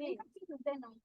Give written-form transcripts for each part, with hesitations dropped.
Sí, usted no.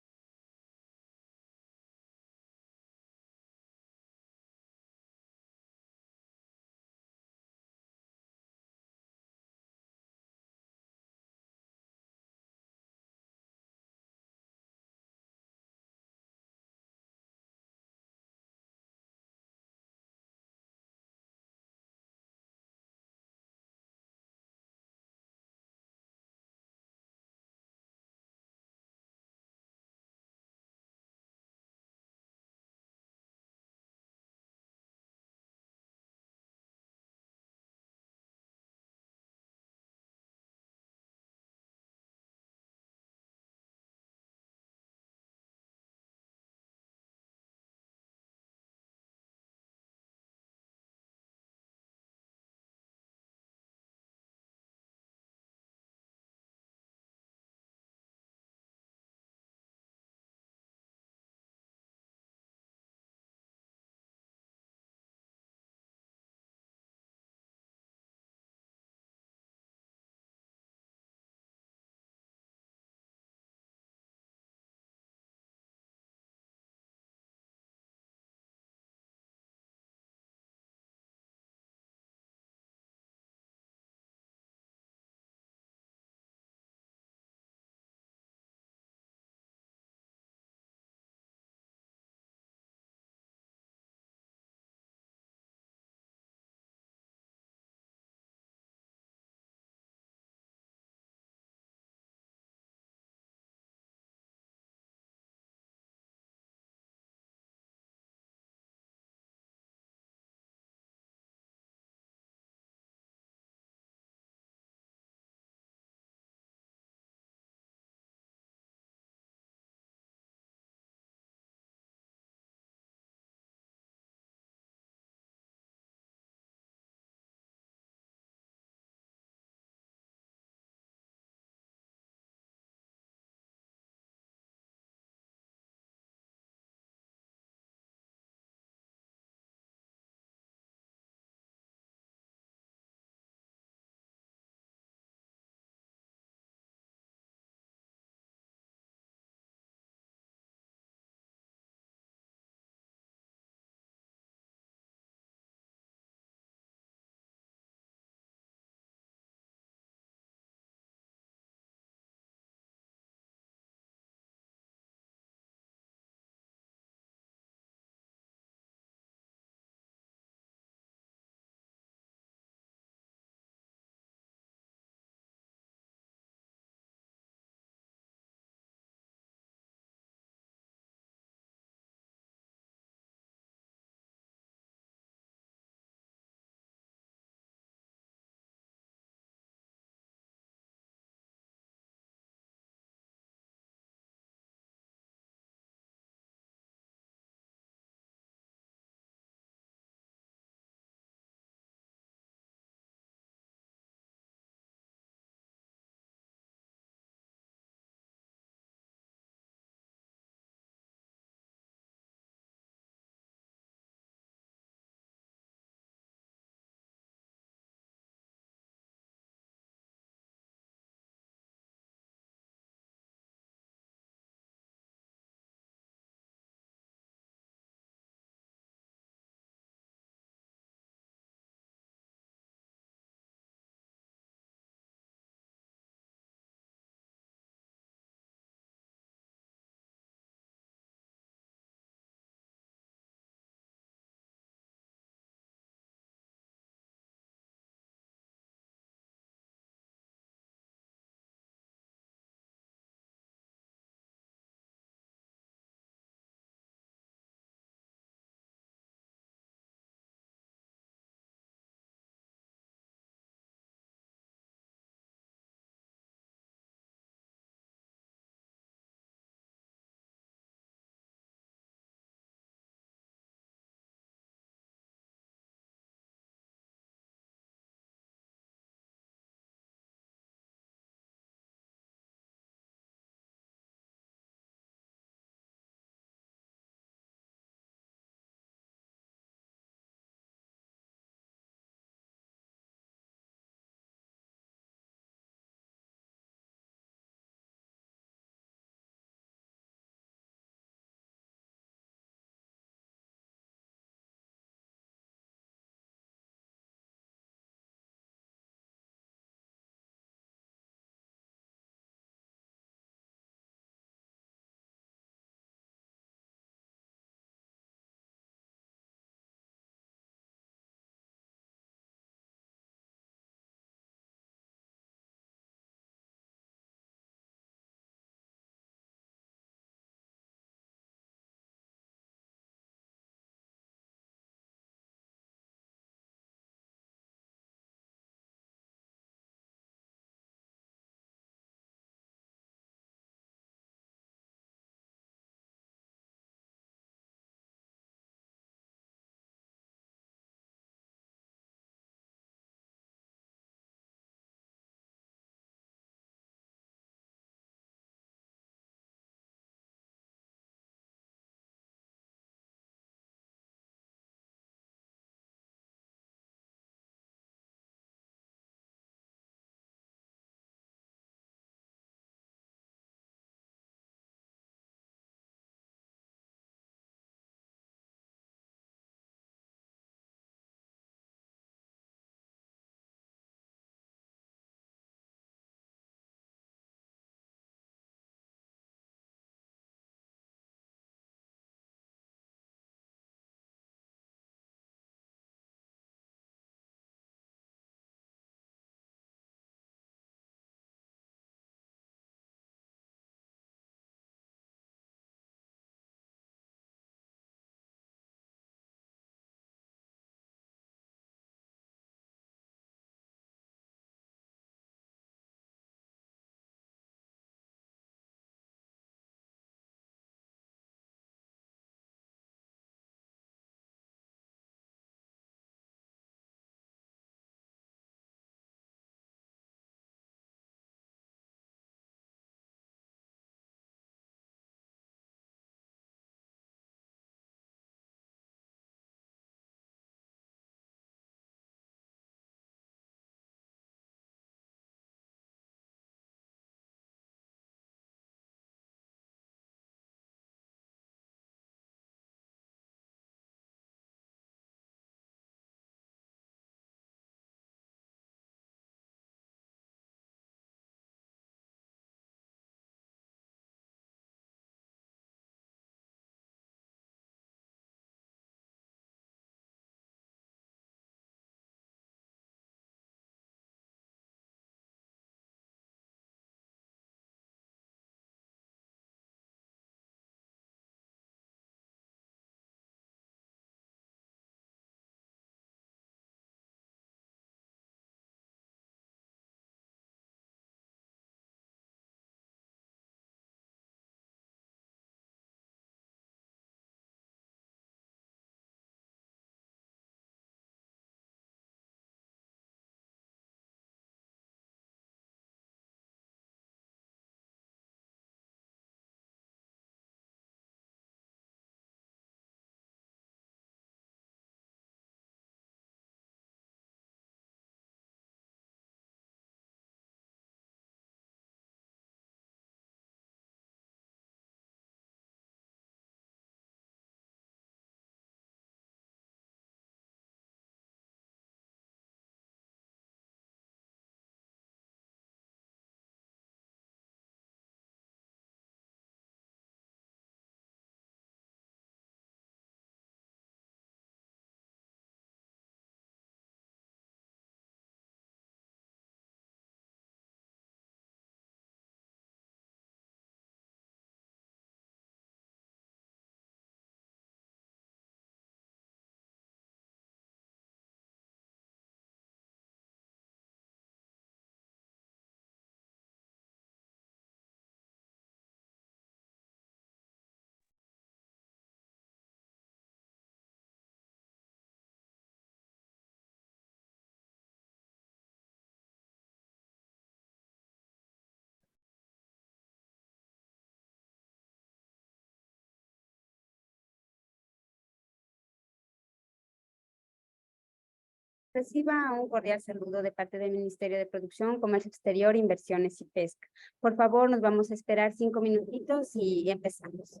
Reciba un cordial saludo de parte del Ministerio de Producción, Comercio Exterior, Inversiones y Pesca. Por favor, nos vamos a esperar 5 minutitos y empezamos.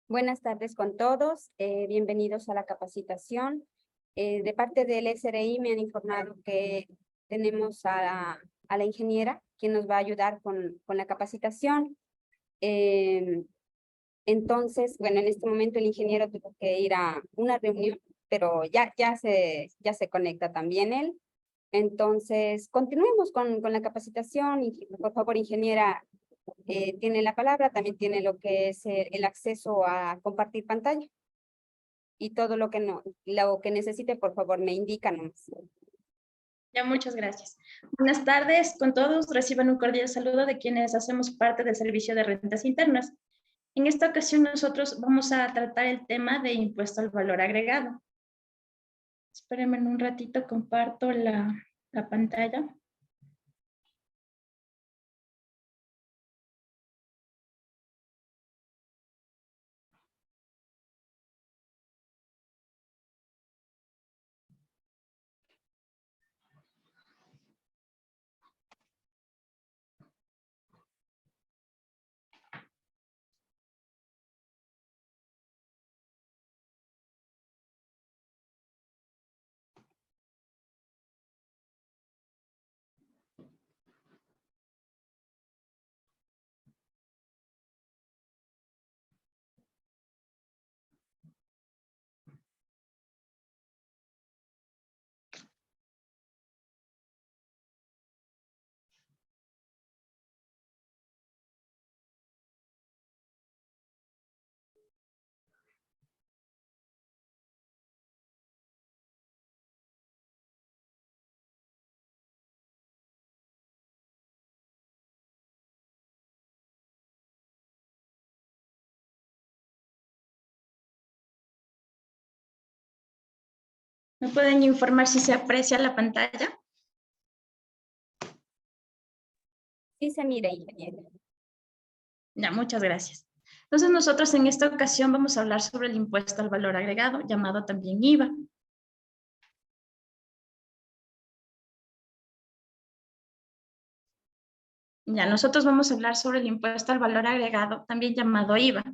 Buenas tardes con todos. Bienvenidos a la capacitación. De parte del SRI me han informado que tenemos a la ingeniera, quien nos va a ayudar con la capacitación. Entonces, bueno, en este momento el ingeniero tuvo que ir a una reunión, pero ya se conecta también él. Entonces, continuemos con la capacitación. Y, por favor, ingeniera, tiene la palabra, también tiene lo que es el acceso a compartir pantalla. Y todo lo que necesite, por favor, me indica nomás. Ya, muchas gracias. Buenas tardes con todos. Reciban un cordial saludo de quienes hacemos parte del Servicio de Rentas Internas. En esta ocasión nosotros vamos a tratar el tema de impuesto al valor agregado. Espérenme un ratito, comparto la pantalla. ¿Me pueden informar si se aprecia la pantalla? Sí se mira, ingeniero. Ya, muchas gracias. Entonces nosotros en esta ocasión vamos a hablar sobre el impuesto al valor agregado, llamado también IVA. Ya, nosotros vamos a hablar sobre el impuesto al valor agregado, también llamado IVA.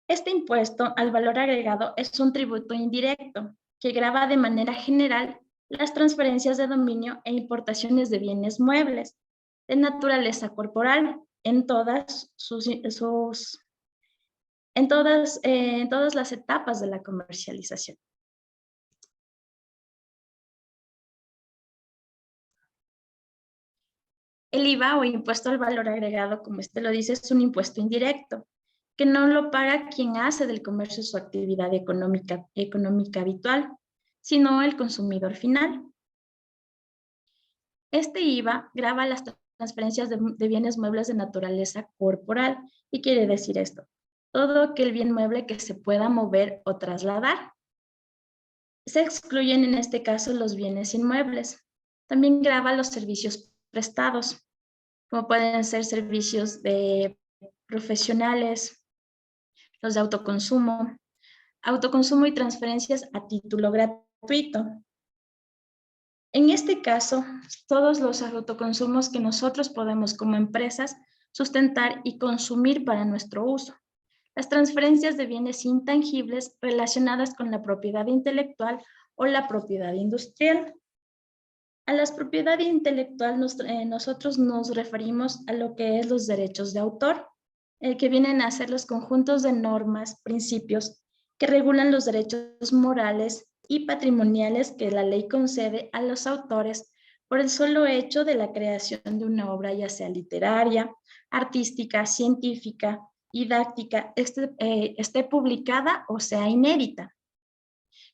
Este impuesto al valor agregado es un tributo indirecto que grava de manera general las transferencias de dominio e importaciones de bienes muebles de naturaleza corporal en en todas las etapas de la comercialización. El IVA o impuesto al valor agregado, como este lo dice, es un impuesto indirecto que no lo paga quien hace del comercio su actividad económica habitual, sino el consumidor final. Este IVA grava las transferencias de bienes muebles de naturaleza corporal. ¿Y quiere decir esto? Todo aquel bien mueble que se pueda mover o trasladar. Se excluyen en este caso los bienes inmuebles. También grava los servicios prestados, como pueden ser servicios de profesionales, los de autoconsumo y transferencias a título gratuito. En este caso, todos los autoconsumos que nosotros podemos como empresas sustentar y consumir para nuestro uso. Las transferencias de bienes intangibles relacionadas con la propiedad intelectual o la propiedad industrial. A la propiedad intelectual nosotros nos referimos a lo que es los derechos de autor, que vienen a ser los conjuntos de normas, principios que regulan los derechos morales y patrimoniales que la ley concede a los autores por el solo hecho de la creación de una obra, ya sea literaria, artística, científica, didáctica, esté publicada o sea inédita.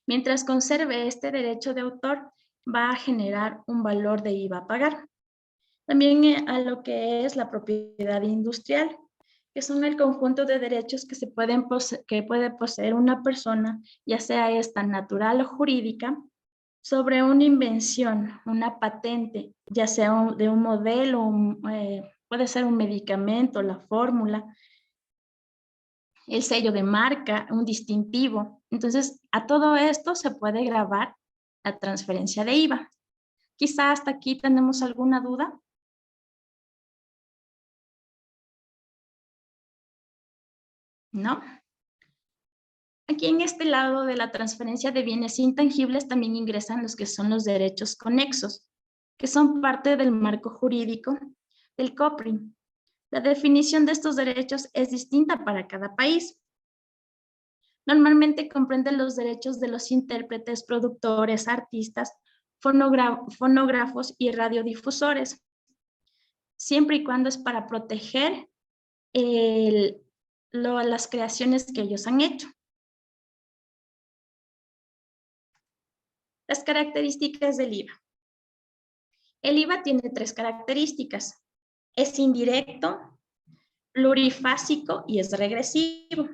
Mientras conserve este derecho de autor, va a generar un valor de IVA a pagar. También a lo que es la propiedad industrial, que son el conjunto de derechos que puede poseer una persona, ya sea esta natural o jurídica, sobre una invención, una patente, ya sea de un modelo, puede ser un medicamento, la fórmula, el sello de marca, un distintivo. Entonces, a todo esto se puede gravar la transferencia de IVA. Quizá hasta aquí tenemos alguna duda. ¿No? Aquí en este lado de la transferencia de bienes intangibles también ingresan los que son los derechos conexos, que son parte del marco jurídico del COPRI. La definición de estos derechos es distinta para cada país. Normalmente comprende los derechos de los intérpretes, productores, artistas, fonógrafos y radiodifusores, siempre y cuando es para proteger las creaciones que ellos han hecho. Las características del IVA. El IVA tiene 3 características. Es indirecto, plurifásico y es regresivo.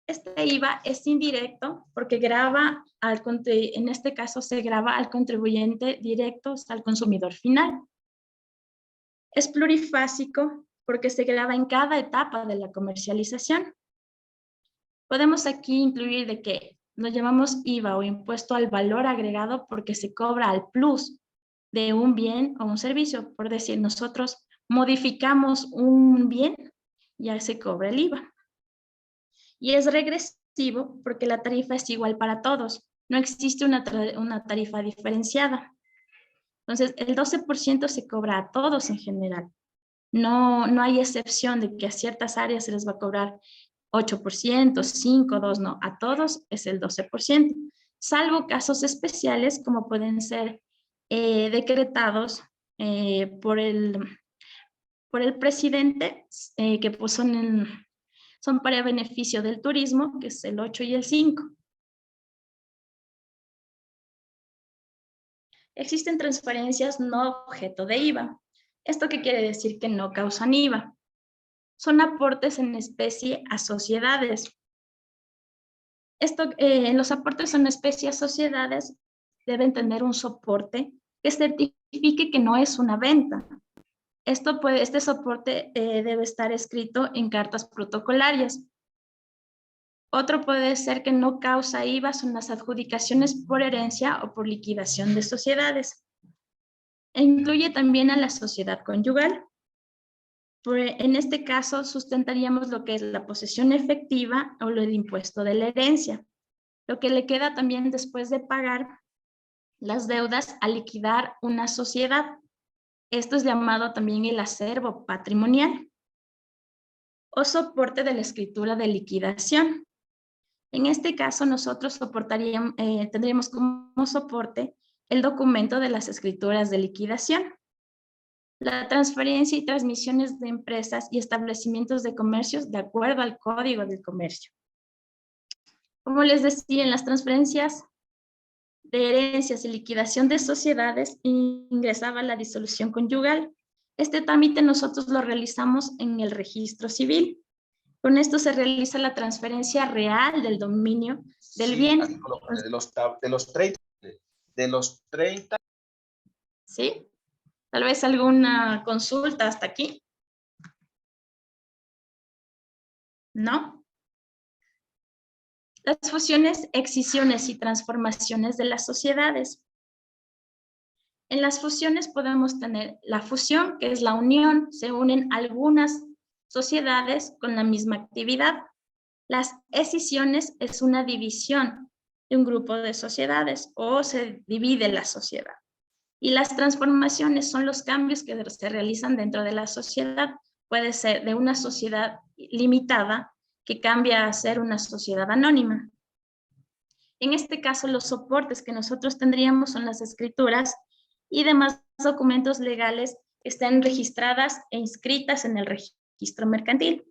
Este IVA es indirecto porque en este caso se grava al contribuyente directo, al consumidor final. Es plurifásico porque se grava en cada etapa de la comercialización. Podemos aquí incluir de que lo llamamos IVA o impuesto al valor agregado porque se cobra al plus de un bien o un servicio. Por decir, nosotros modificamos un bien, ya se cobra el IVA. Y es regresivo porque la tarifa es igual para todos. No existe una tarifa diferenciada. Entonces, el 12% se cobra a todos en general. No hay excepción de que a ciertas áreas se les va a cobrar 8%, 5, 2, no. A todos es el 12%, salvo casos especiales como pueden ser decretados por el presidente, que pues son para beneficio del turismo, que es el 8 y el 5. Existen transferencias no objeto de IVA. ¿Esto qué quiere decir? Que no causan IVA. Son aportes en especie a sociedades. Los aportes en especie a sociedades deben tener un soporte que certifique que no es una venta. Este soporte debe estar escrito en cartas protocolarias. Otro puede ser que no causa IVA, son las adjudicaciones por herencia o por liquidación de sociedades. E incluye también a la sociedad conyugal. En este caso, sustentaríamos lo que es la posesión efectiva o el impuesto de la herencia. Lo que le queda también después de pagar las deudas a liquidar una sociedad. Esto es llamado también el acervo patrimonial o soporte de la escritura de liquidación. En este caso, nosotros tendríamos como soporte el documento de las escrituras de liquidación. La transferencia y transmisiones de empresas y establecimientos de comercios de acuerdo al Código del Comercio. Como les decía, en las transferencias de herencias y liquidación de sociedades ingresaba la disolución conyugal. Este trámite nosotros lo realizamos en el registro civil. Con esto se realiza la transferencia real del dominio del bien. De los 30. ¿Sí? Tal vez alguna consulta hasta aquí. ¿No? Las fusiones, excisiones y transformaciones de las sociedades. En las fusiones podemos tener la fusión, que es la unión, se unen algunas sociedades con la misma actividad. Las escisiones es una división de un grupo de sociedades o se divide la sociedad. Y las transformaciones son los cambios que se realizan dentro de la sociedad. Puede ser de una sociedad limitada que cambia a ser una sociedad anónima. En este caso, los soportes que nosotros tendríamos son las escrituras y demás documentos legales que estén registradas e inscritas en el registro mercantil.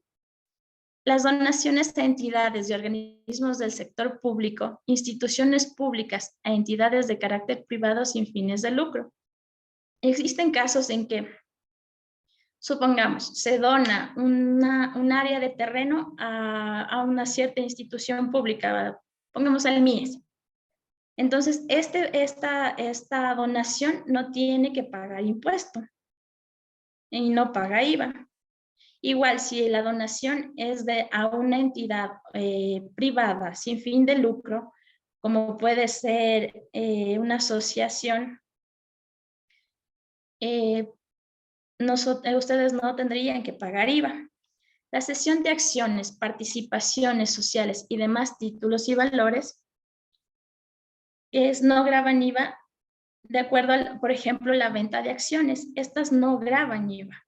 Las donaciones a entidades y organismos del sector público, instituciones públicas a entidades de carácter privado sin fines de lucro. Existen casos en que, supongamos, se dona un área de terreno a una cierta institución pública, pongamos al MIES. Entonces, esta donación no tiene que pagar impuesto y no paga IVA. Igual, si la donación es a una entidad privada sin fin de lucro, como puede ser una asociación, ustedes no tendrían que pagar IVA. La cesión de acciones, participaciones sociales y demás títulos y valores no graban IVA de acuerdo a, por ejemplo, la venta de acciones. Estas no graban IVA.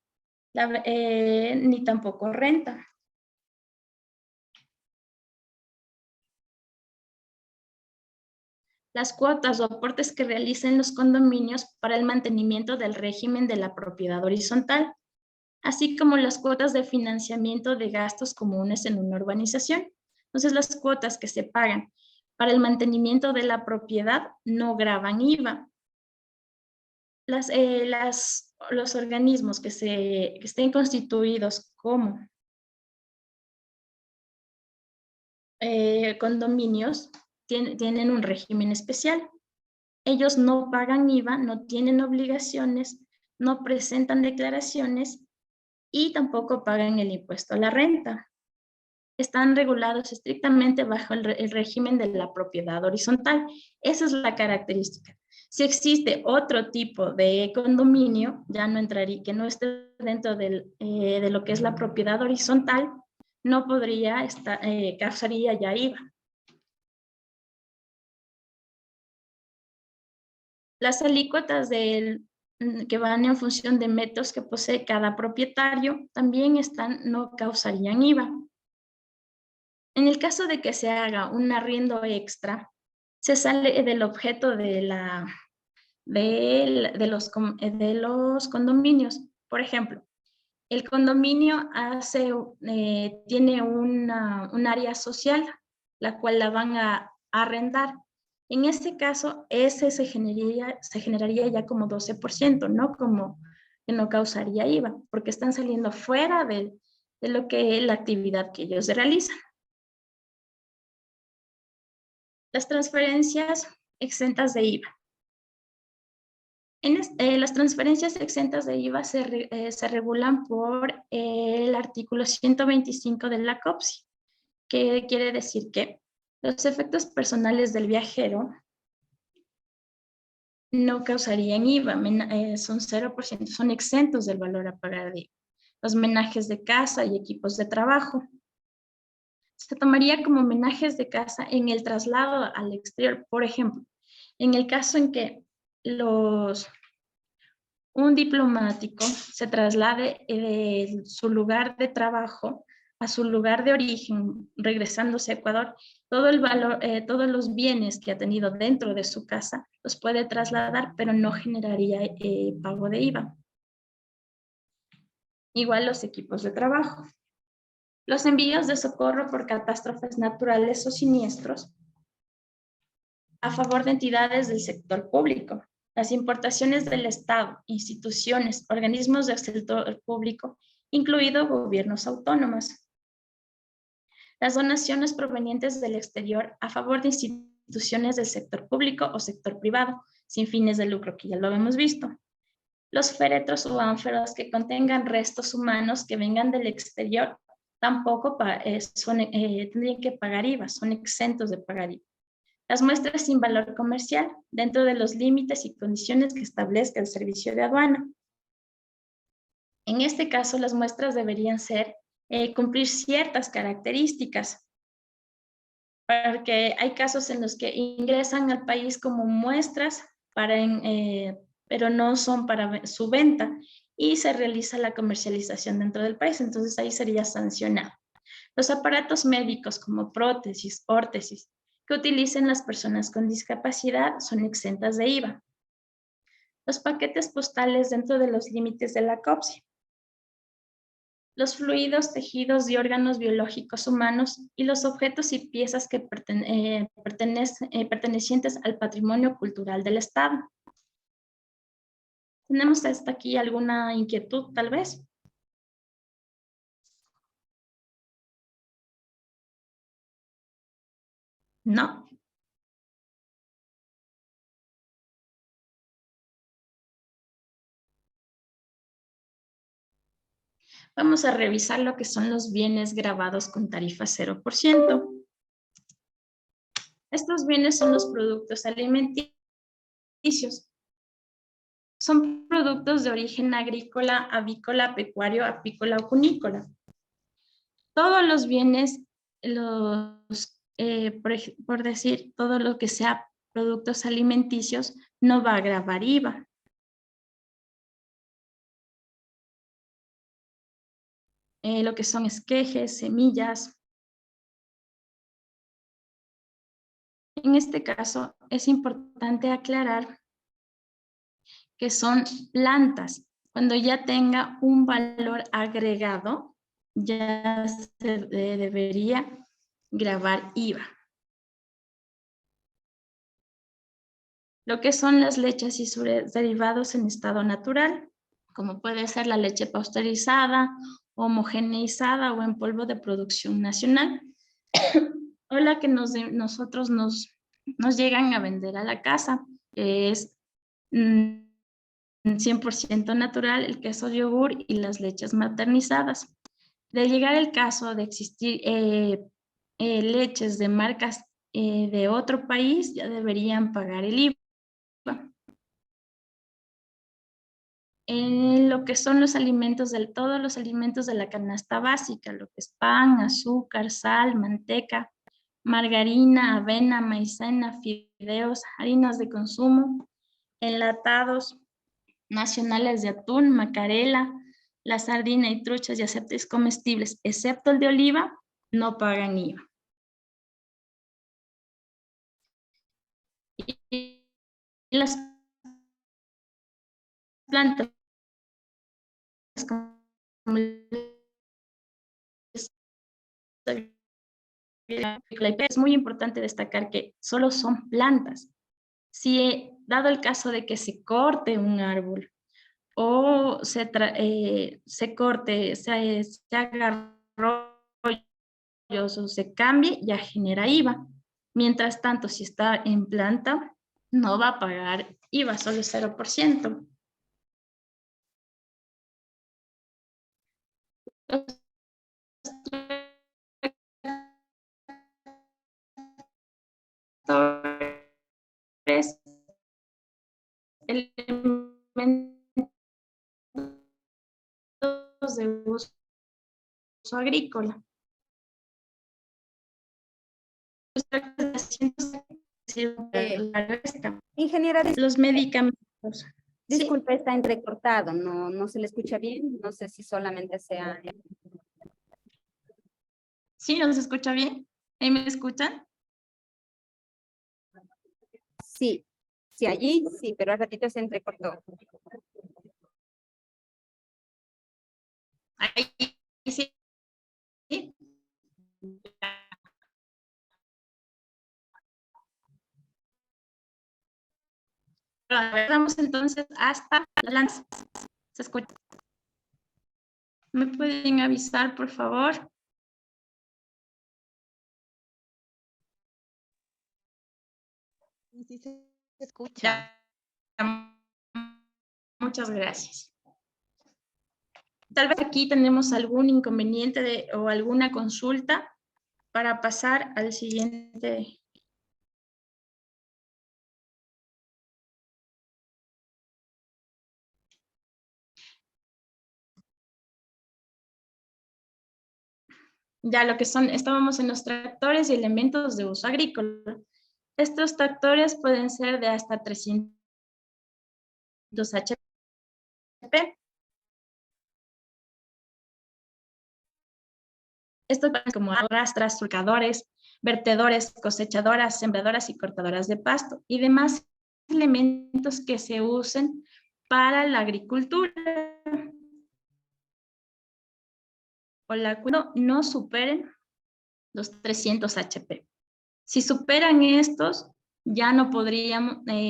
Ni tampoco renta. Las cuotas o aportes que realicen los condominios para el mantenimiento del régimen de la propiedad horizontal, así como las cuotas de financiamiento de gastos comunes en una urbanización. Entonces, las cuotas que se pagan para el mantenimiento de la propiedad no graban IVA. los organismos que estén constituidos como condominios tienen un régimen especial. Ellos no pagan IVA, no tienen obligaciones, no presentan declaraciones y tampoco pagan el impuesto a la renta. Están regulados estrictamente bajo el régimen de la propiedad horizontal. Esa es la característica. Si existe otro tipo de condominio, ya no entraría, que no esté dentro de lo que es la propiedad horizontal, no podría estar, causaría ya IVA. Las alícuotas que van en función de metros que posee cada propietario también no causarían IVA. En el caso de que se haga un arriendo extra, se sale del objeto de los condominios. Por ejemplo, el condominio tiene un área social, la cual la van a arrendar. En este caso, ese se generaría ya como 12%, ¿no? Como que no causaría IVA, porque están saliendo fuera de lo que es la actividad que ellos realizan. Las transferencias exentas de IVA. Las transferencias exentas de IVA se regulan por el artículo 125 de la COPSI, que quiere decir que los efectos personales del viajero no causarían IVA, son 0%, son exentos del valor a pagar de IVA. Los menajes de casa y equipos de trabajo. Se tomaría como menajes de casa en el traslado al exterior. Por ejemplo, en el caso en que un diplomático se traslade de su lugar de trabajo a su lugar de origen, regresándose a Ecuador, todos los bienes que ha tenido dentro de su casa los puede trasladar, pero no generaría pago de IVA. Igual los equipos de trabajo. Los envíos de socorro por catástrofes naturales o siniestros a favor de entidades del sector público. Las importaciones del Estado, instituciones, organismos del sector público, incluidos gobiernos autónomos. Las donaciones provenientes del exterior a favor de instituciones del sector público o sector privado, sin fines de lucro, que ya lo hemos visto. Los féretros o ánforas que contengan restos humanos que vengan del exterior tampoco tendrían que pagar IVA, son exentos de pagar IVA. Las muestras sin valor comercial, dentro de los límites y condiciones que establezca el servicio de aduana. En este caso, las muestras deberían cumplir ciertas características, porque hay casos en los que ingresan al país como muestras, pero no son para su venta, y se realiza la comercialización dentro del país, entonces ahí sería sancionado. Los aparatos médicos como prótesis, órtesis, que utilicen las personas con discapacidad son exentas de IVA. Los paquetes postales dentro de los límites de la COPSI. Los fluidos, tejidos y órganos biológicos humanos y los objetos y piezas que pertenecientes al patrimonio cultural del Estado. ¿Tenemos hasta aquí alguna inquietud, tal vez? ¿No? Vamos a revisar lo que son los bienes gravados con tarifa 0%. Estos bienes son los productos alimenticios. Son productos de origen agrícola, avícola, pecuario, apícola o cunícola. Todos los bienes, por decir, todo lo que sea productos alimenticios, no va a gravar IVA. Lo que son esquejes, semillas. En este caso, es importante aclarar que son plantas. Cuando ya tenga un valor agregado, ya se debería gravar IVA. lo que son las leches y sus derivados en estado natural, como puede ser la leche pasteurizada, homogeneizada o en polvo de producción nacional, o la que nosotros nos llegan a vender a la casa, que es 100% natural, el queso yogur y las leches maternizadas. De llegar el caso de existir leches de marcas de otro país, ya deberían pagar el IVA. En lo que son los alimentos todos los alimentos de la canasta básica, lo que es pan, azúcar, sal, manteca, margarina, avena, maicena, fideos, harinas de consumo, enlatados, nacionales de atún, macarela, la sardina y truchas y aceites comestibles, excepto el de oliva, no pagan IVA. Y las plantas, como es muy importante destacar que solo son plantas. Si dado el caso de que se corte un árbol o se corte, se haga rollos o se cambie, ya genera IVA. Mientras tanto, si está en planta, no va a pagar IVA, solo 0%. Elementos de uso agrícola. Ingeniera, Los medicamentos. Sí, disculpe, está entrecortado, no se le escucha bien, no sé si solamente sea... sí, ¿nos escucha bien? ¿Ahí me escuchan? Sí, sí, allí sí, pero al ratito se entrecortó. Ahí sí. Vamos entonces hasta la lanza. ¿Se escucha? ¿Me pueden avisar, por favor? Sí se escucha. Ya. Muchas gracias. Tal vez aquí tenemos algún inconveniente o alguna consulta para pasar al siguiente. Ya lo que son, estábamos en los tractores y elementos de uso agrícola. Estos tractores pueden ser de hasta 300 HP. Estos como arrastras, surcadores, vertedores, cosechadoras, sembradoras y cortadoras de pasto y demás elementos que se usen para la agricultura o la no superen los 300 HP. Si superan estos, ya no podríamos, ya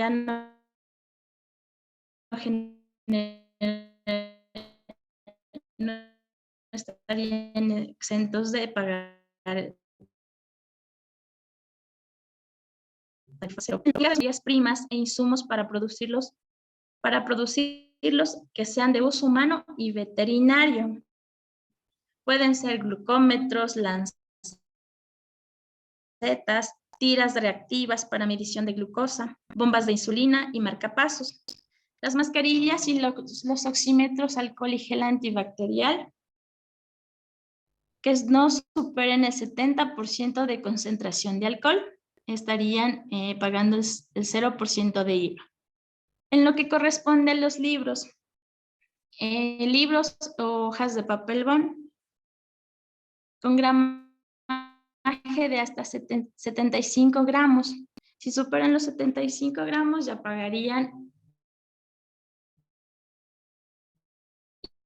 no no estarían exentos de pagar materias primas e insumos para producirlos que sean de uso humano y veterinario. Pueden ser glucómetros, lancetas, tiras reactivas para medición de glucosa, bombas de insulina y marcapasos. Las mascarillas y los oxímetros alcohol y gel antibacterial que no superen el 70% de concentración de alcohol, estarían pagando el 0% de IVA. En lo que corresponde a los libros, libros o hojas de papel bond con gramaje de hasta 75 gramos. Si superan los 75 gramos, ya pagarían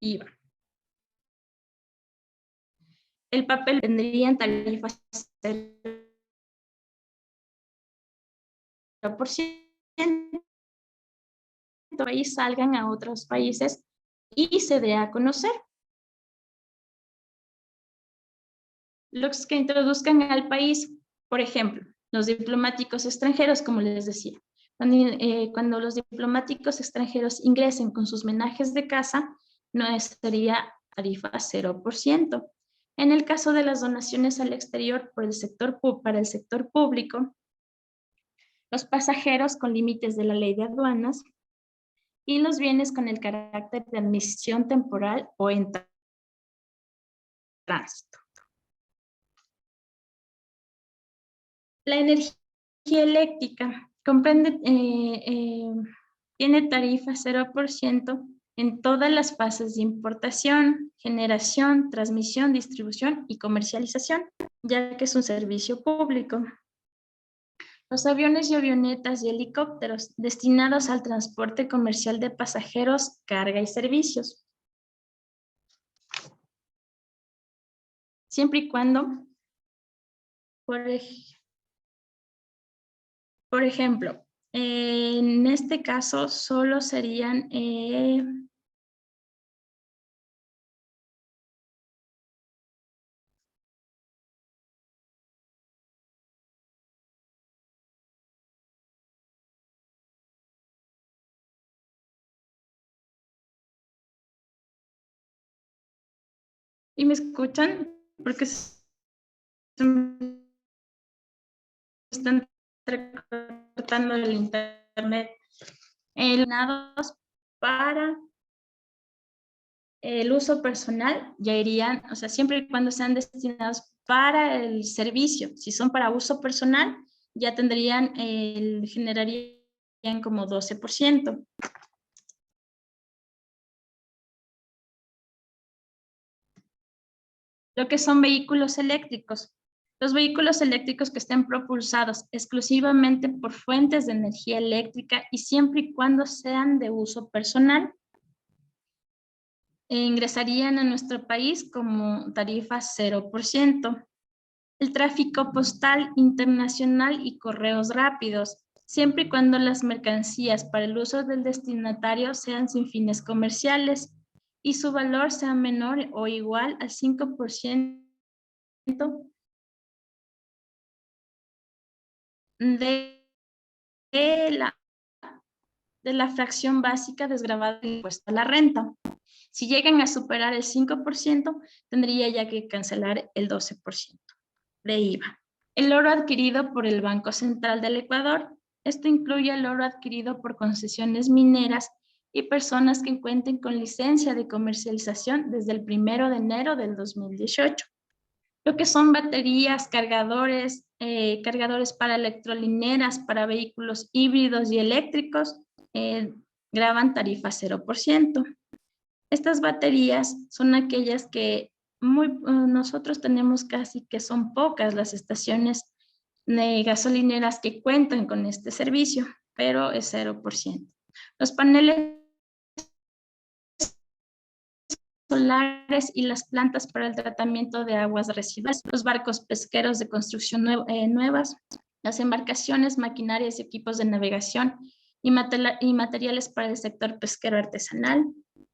IVA. El papel tendría tarifas ahí salgan a otros países y se dé a conocer. Los que introduzcan al país, por ejemplo, los diplomáticos extranjeros, como les decía. Cuando los diplomáticos extranjeros ingresen con sus menajes de casa, no sería tarifa 0%. En el caso de las donaciones al exterior para el sector público, los pasajeros con límites de la ley de aduanas y los bienes con el carácter de admisión temporal o en tránsito. La energía eléctrica tiene tarifa 0% en todas las fases de importación, generación, transmisión, distribución y comercialización, ya que es un servicio público. Los aviones y avionetas y helicópteros destinados al transporte comercial de pasajeros, carga y servicios. Siempre y cuando, por ejemplo, en este caso solo serían ¿y me escuchan? Porque se me están cortando el internet. Destinados para el uso personal ya irían, o sea, siempre y cuando sean destinados para el servicio. Si son para uso personal, ya tendrían, generarían como 12%. Lo que son vehículos eléctricos. Los vehículos eléctricos que estén propulsados exclusivamente por fuentes de energía eléctrica y siempre y cuando sean de uso personal, ingresarían a nuestro país como tarifa 0%. El tráfico postal internacional y correos rápidos, siempre y cuando las mercancías para el uso del destinatario sean sin fines comerciales y su valor sea menor o igual al 5% de la fracción básica desgravada del impuesto a la renta. Si llegan a superar el 5%, tendría ya que cancelar el 12% de IVA. El oro adquirido por el Banco Central del Ecuador. Esto incluye el oro adquirido por concesiones mineras y personas que cuenten con licencia de comercialización desde el 1 de enero del 2018. Lo que son baterías, cargadores, cargadores para electrolineras, para vehículos híbridos y eléctricos, graban tarifa 0%. Estas baterías son aquellas que nosotros tenemos casi que son pocas las estaciones de gasolineras que cuentan con este servicio, pero es 0%. Los paneles solares y las plantas para el tratamiento de aguas residuales, los barcos pesqueros de construcción nuevas, las embarcaciones, maquinarias y equipos de navegación y materiales para el sector pesquero artesanal.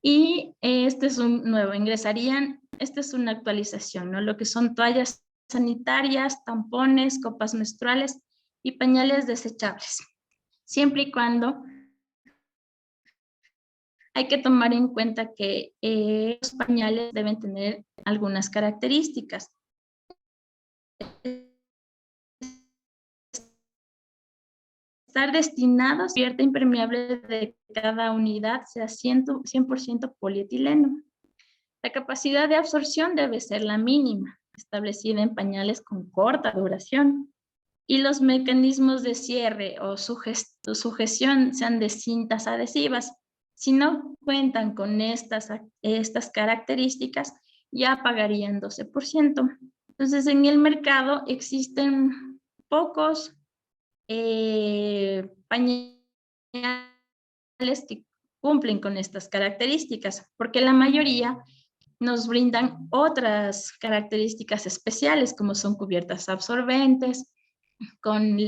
Y este es un nuevo, ingresarían, esta es una actualización, ¿no? Lo que son toallas sanitarias, tampones, copas menstruales y pañales desechables. Siempre y cuando hay que tomar en cuenta que los pañales deben tener algunas características. Estar destinados a cubierta impermeable de cada unidad sea 100% polietileno. La capacidad de absorción debe ser la mínima, establecida en pañales con corta duración. Y los mecanismos de cierre o sujeción sean de cintas adhesivas. Si no cuentan con estas características, ya pagarían 12%. Entonces, en el mercado existen pocos pañales que cumplen con estas características, porque la mayoría nos brindan otras características especiales, como son cubiertas absorbentes, con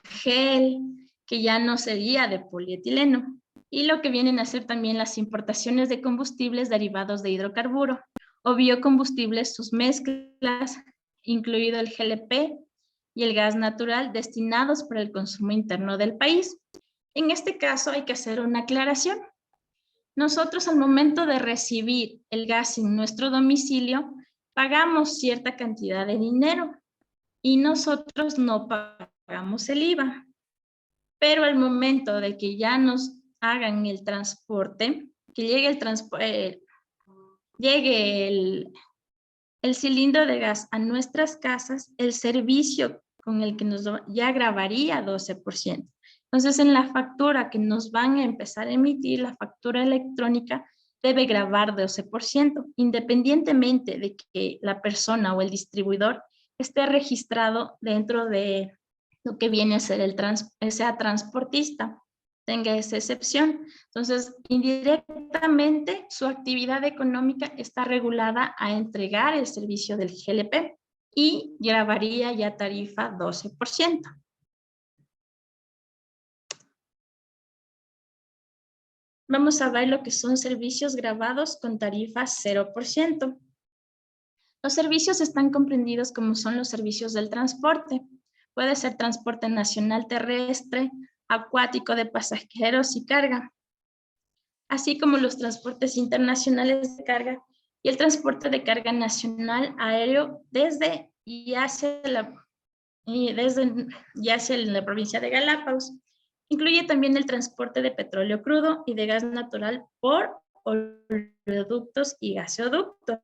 gel, que ya no sería de polietileno. Y lo que vienen a ser también las importaciones de combustibles derivados de hidrocarburo o biocombustibles, sus mezclas, incluido el GLP y el gas natural destinados para el consumo interno del país. En este caso hay que hacer una aclaración. Nosotros al momento de recibir el gas en nuestro domicilio, pagamos cierta cantidad de dinero y nosotros no pagamos el IVA. Pero al momento de que ya nos hagan el transporte, que llegue el cilindro de gas a nuestras casas, el servicio con el que nos ya grabaría 12%. Entonces, en la factura que nos van a empezar a emitir, la factura electrónica debe grabar 12%, independientemente de que la persona o el distribuidor esté registrado dentro de lo que viene a ser sea transportista, tenga esa excepción. Entonces, indirectamente, su actividad económica está regulada a entregar el servicio del GLP y grabaría ya tarifa 12%. Vamos a ver lo que son servicios grabados con tarifa 0%. Los servicios están comprendidos como son los servicios del transporte. Puede ser transporte nacional terrestre, acuático de pasajeros y carga, así como los transportes internacionales de carga y el transporte de carga nacional aéreo desde y hacia la provincia de Galápagos. Incluye también el transporte de petróleo crudo y de gas natural por oleoductos y gaseoductos.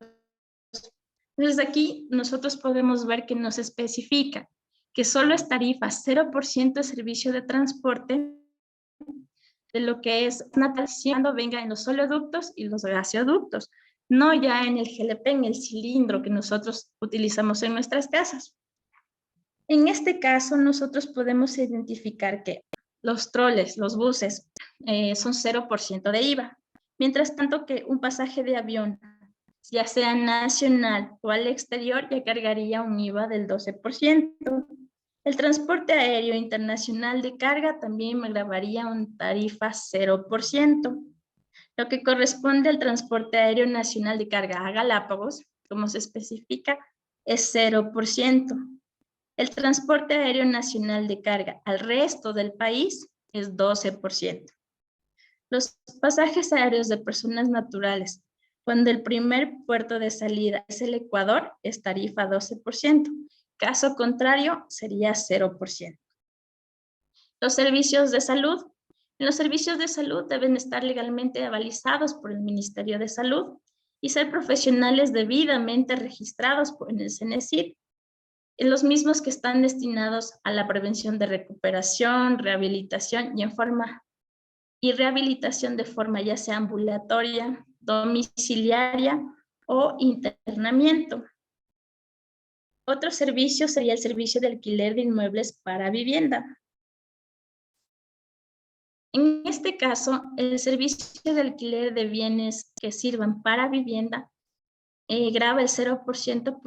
Entonces aquí nosotros podemos ver que nos especifica que solo es tarifa 0% de servicio de transporte de lo que es cuando venga en los oleoductos y los gaseoductos, no ya en el GLP, en el cilindro que nosotros utilizamos en nuestras casas. En este caso, nosotros podemos identificar que los troles, los buses, son 0% de IVA, mientras tanto que un pasaje de avión, ya sea nacional o al exterior, ya cargaría un IVA del 12%. El transporte aéreo internacional de carga también me grabaría una tarifa 0%. Lo que corresponde al transporte aéreo nacional de carga a Galápagos, como se especifica, es 0%. El transporte aéreo nacional de carga al resto del país es 12%. Los pasajes aéreos de personas naturales, cuando el primer puerto de salida es el Ecuador, es tarifa 12%. Caso contrario, sería 0%. Los servicios de salud. Los servicios de salud deben estar legalmente avalizados por el Ministerio de Salud y ser profesionales debidamente registrados por el CENESID. Los mismos que están destinados a la prevención de recuperación, rehabilitación y rehabilitación de forma ya sea ambulatoria, domiciliaria o internamiento. Otro servicio sería el servicio de alquiler de inmuebles para vivienda. En este caso, el servicio de alquiler de bienes que sirvan para vivienda grava el 0%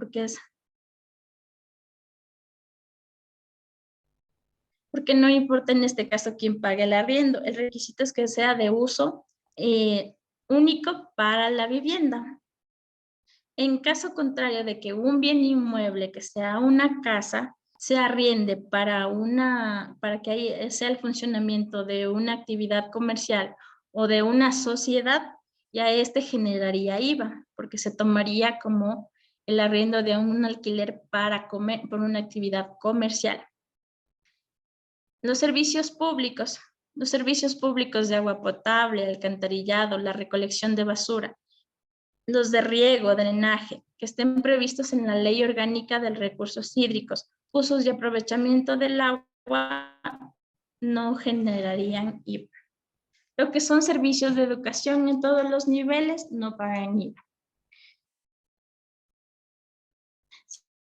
porque no importa en este caso quién pague el arriendo. El requisito es que sea de uso único para la vivienda. En caso contrario de que un bien inmueble que sea una casa se arriende para que ahí sea el funcionamiento de una actividad comercial o de una sociedad, ya generaría IVA, porque se tomaría como el arriendo de un alquiler por una actividad comercial. Los servicios públicos de agua potable, alcantarillado, la recolección de basura, los de riego, drenaje, que estén previstos en la Ley Orgánica de Recursos Hídricos, usos y aprovechamiento del agua, no generarían IVA. Lo que son servicios de educación en todos los niveles no pagan IVA.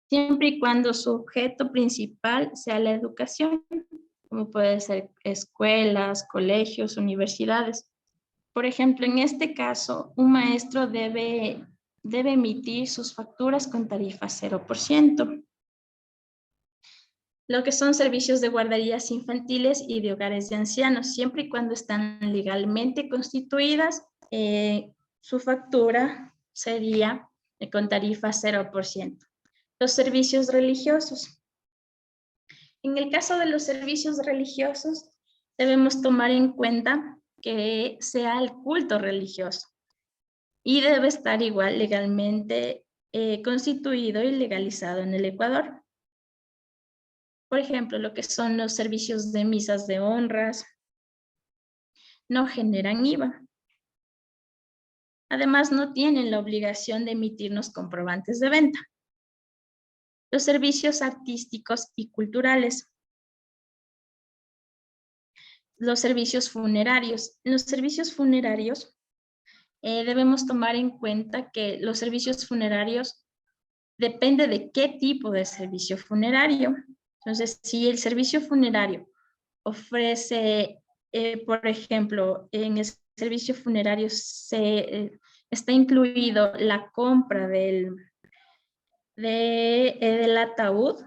Siempre y cuando su objeto principal sea la educación, como puede ser escuelas, colegios, universidades. Por ejemplo, en este caso, un maestro debe emitir sus facturas con tarifa 0%. lo que son servicios de guarderías infantiles y de hogares de ancianos, siempre y cuando están legalmente constituidas, su factura sería con tarifa 0%. Los servicios religiosos. En el caso de los servicios religiosos, debemos tomar en cuenta que sea el culto religioso y debe estar igual legalmente constituido y legalizado en el Ecuador. Por ejemplo, lo que son los servicios de misas de honras no generan IVA. Además, no tienen la obligación de emitirnos comprobantes de venta. Los servicios artísticos y culturales. Los servicios funerarios. En los servicios funerarios debemos tomar en cuenta que los servicios funerarios depende de qué tipo de servicio funerario. Entonces, si el servicio funerario ofrece, por ejemplo, en el servicio funerario está incluido la compra del ataúd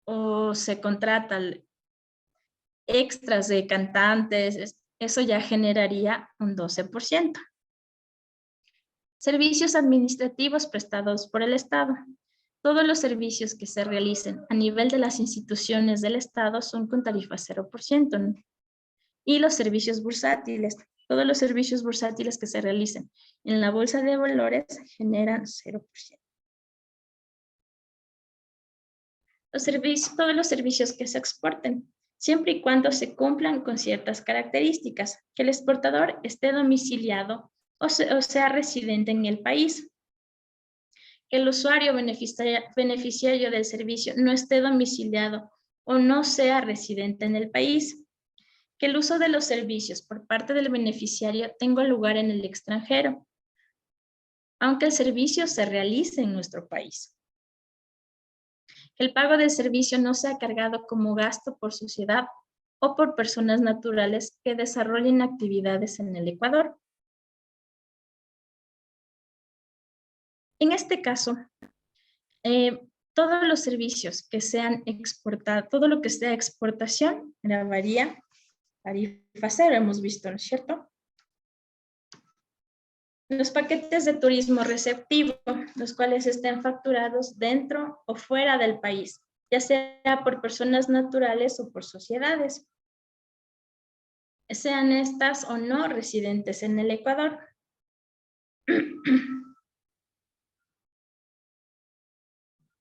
o se contrata extras de cantantes, eso ya generaría un 12%. Servicios administrativos prestados por el Estado. Todos los servicios que se realicen a nivel de las instituciones del Estado son con tarifa 0%. ¿No? Y los servicios bursátiles. Todos los servicios bursátiles que se realicen en la bolsa de valores generan 0%. Todos los servicios que se exporten, siempre y cuando se cumplan con ciertas características, que el exportador esté domiciliado o sea residente en el país, que el usuario beneficiario del servicio no esté domiciliado o no sea residente en el país, que el uso de los servicios por parte del beneficiario tenga lugar en el extranjero, aunque el servicio se realice en nuestro país. Que el pago del servicio no sea cargado como gasto por sociedad o por personas naturales que desarrollen actividades en el Ecuador. En este caso, todos los servicios que sean exportados, todo lo que sea exportación, grabaría tarifa 0, hemos visto, ¿no es cierto? Los paquetes de turismo receptivo, los cuales estén facturados dentro o fuera del país, ya sea por personas naturales o por sociedades, sean estas o no residentes en el Ecuador.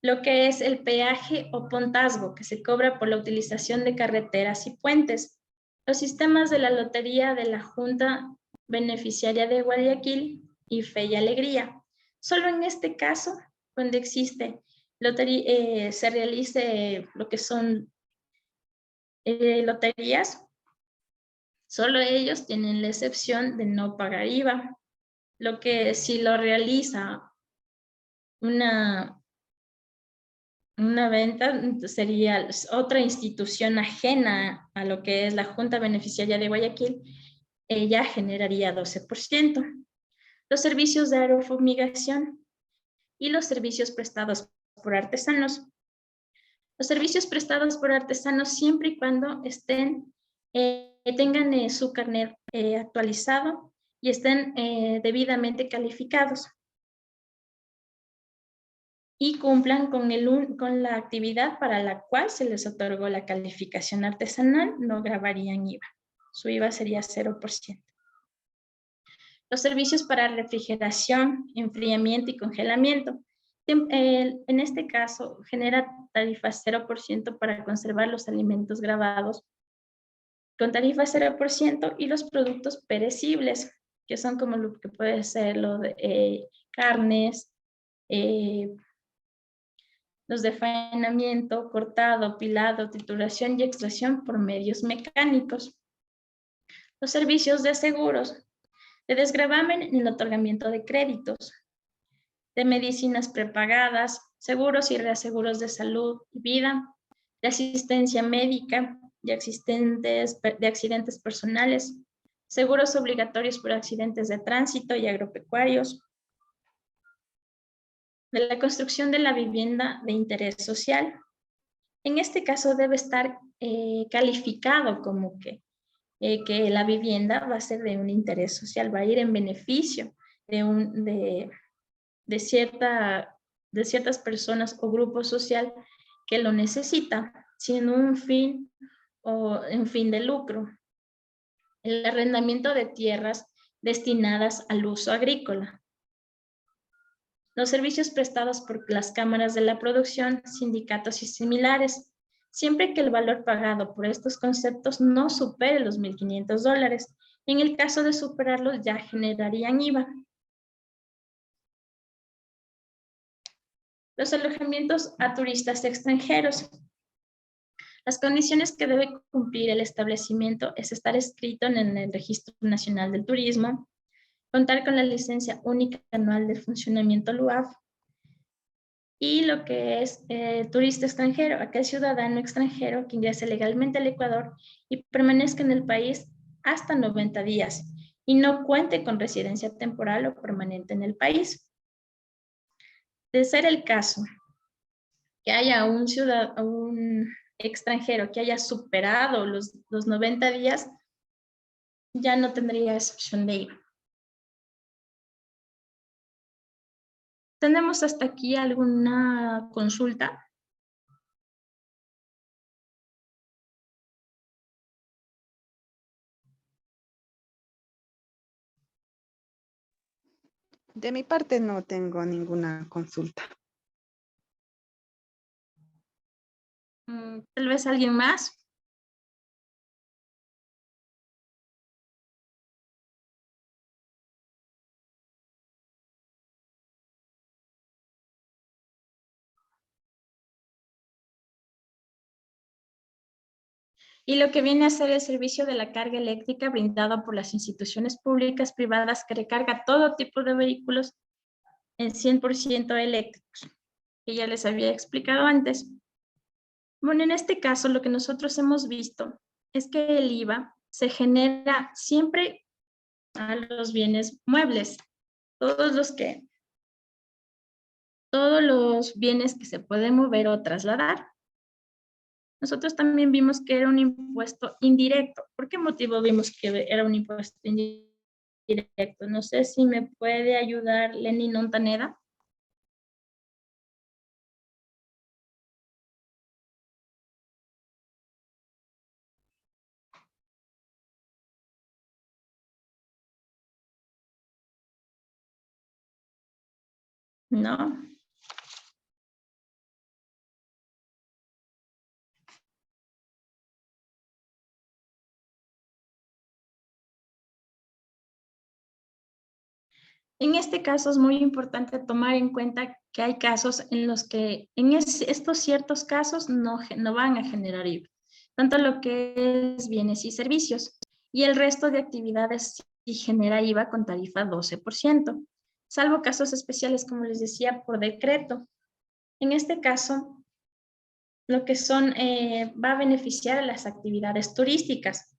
Lo que es el peaje o pontazgo que se cobra por la utilización de carreteras y puentes. Los sistemas de la lotería de la Junta Beneficiaria de Guayaquil y Fe y Alegría. Solo en este caso, cuando existe lotería, se realice lo que son loterías, solo ellos tienen la excepción de no pagar IVA. Lo que si lo realiza una venta sería otra institución ajena a lo que es la Junta Beneficiaria de Guayaquil, ya generaría 12%. Los servicios de aerofumigación y los servicios prestados por artesanos. Los servicios prestados por artesanos siempre y cuando tengan su carnet actualizado y estén debidamente calificados y cumplan con la actividad para la cual se les otorgó la calificación artesanal, no grabarían IVA. Su IVA sería 0%. Los servicios para refrigeración, enfriamiento y congelamiento. En este caso, genera tarifa 0% para conservar los alimentos grabados con tarifa 0% y los productos perecibles, que son como lo que puede ser lo de carnes, los de faenamiento, cortado, pilado, trituración y extracción por medios mecánicos. Los servicios de seguros, de desgravamen en el otorgamiento de créditos, de medicinas prepagadas, seguros y reaseguros de salud y vida, de asistencia médica, de accidentes personales, seguros obligatorios por accidentes de tránsito y agropecuarios, de la construcción de la vivienda de interés social, En este caso debe estar calificado como que la vivienda va a ser de un interés social, va a ir en beneficio de ciertas personas o grupo social que lo necesita, sin un fin o un fin de lucro. El arrendamiento de tierras destinadas al uso agrícola. Los servicios prestados por las cámaras de la producción, sindicatos y similares, siempre que el valor pagado por estos conceptos no supere los $1,500. En el caso de superarlos, ya generarían IVA. Los alojamientos a turistas extranjeros. Las condiciones que debe cumplir el establecimiento es estar escrito en el Registro Nacional del Turismo, contar con la licencia única anual de funcionamiento LUAF, y lo que es turista extranjero, aquel ciudadano extranjero que ingrese legalmente al Ecuador y permanezca en el país hasta 90 días y no cuente con residencia temporal o permanente en el país. De ser el caso que haya un extranjero que haya superado los 90 días, ya no tendría excepción de IVA. ¿Tenemos hasta aquí alguna consulta? De mi parte no tengo ninguna consulta. Tal vez alguien más. Y lo que viene a ser el servicio de la carga eléctrica brindado por las instituciones públicas privadas que recarga todo tipo de vehículos en 100% eléctricos, que ya les había explicado antes. Bueno, en este caso lo que nosotros hemos visto es que el IVA se genera siempre a los bienes muebles, todos los bienes que se pueden mover o trasladar. Nosotros también vimos que era un impuesto indirecto. ¿Por qué motivo vimos que era un impuesto indirecto? No sé si me puede ayudar Lenin Montaneda. No. En este caso es muy importante tomar en cuenta que hay casos en los que estos ciertos casos no van a generar IVA, tanto lo que es bienes y servicios, y el resto de actividades sí genera IVA con tarifa 12%, salvo casos especiales, como les decía, por decreto. En este caso, lo que va a beneficiar a las actividades turísticas,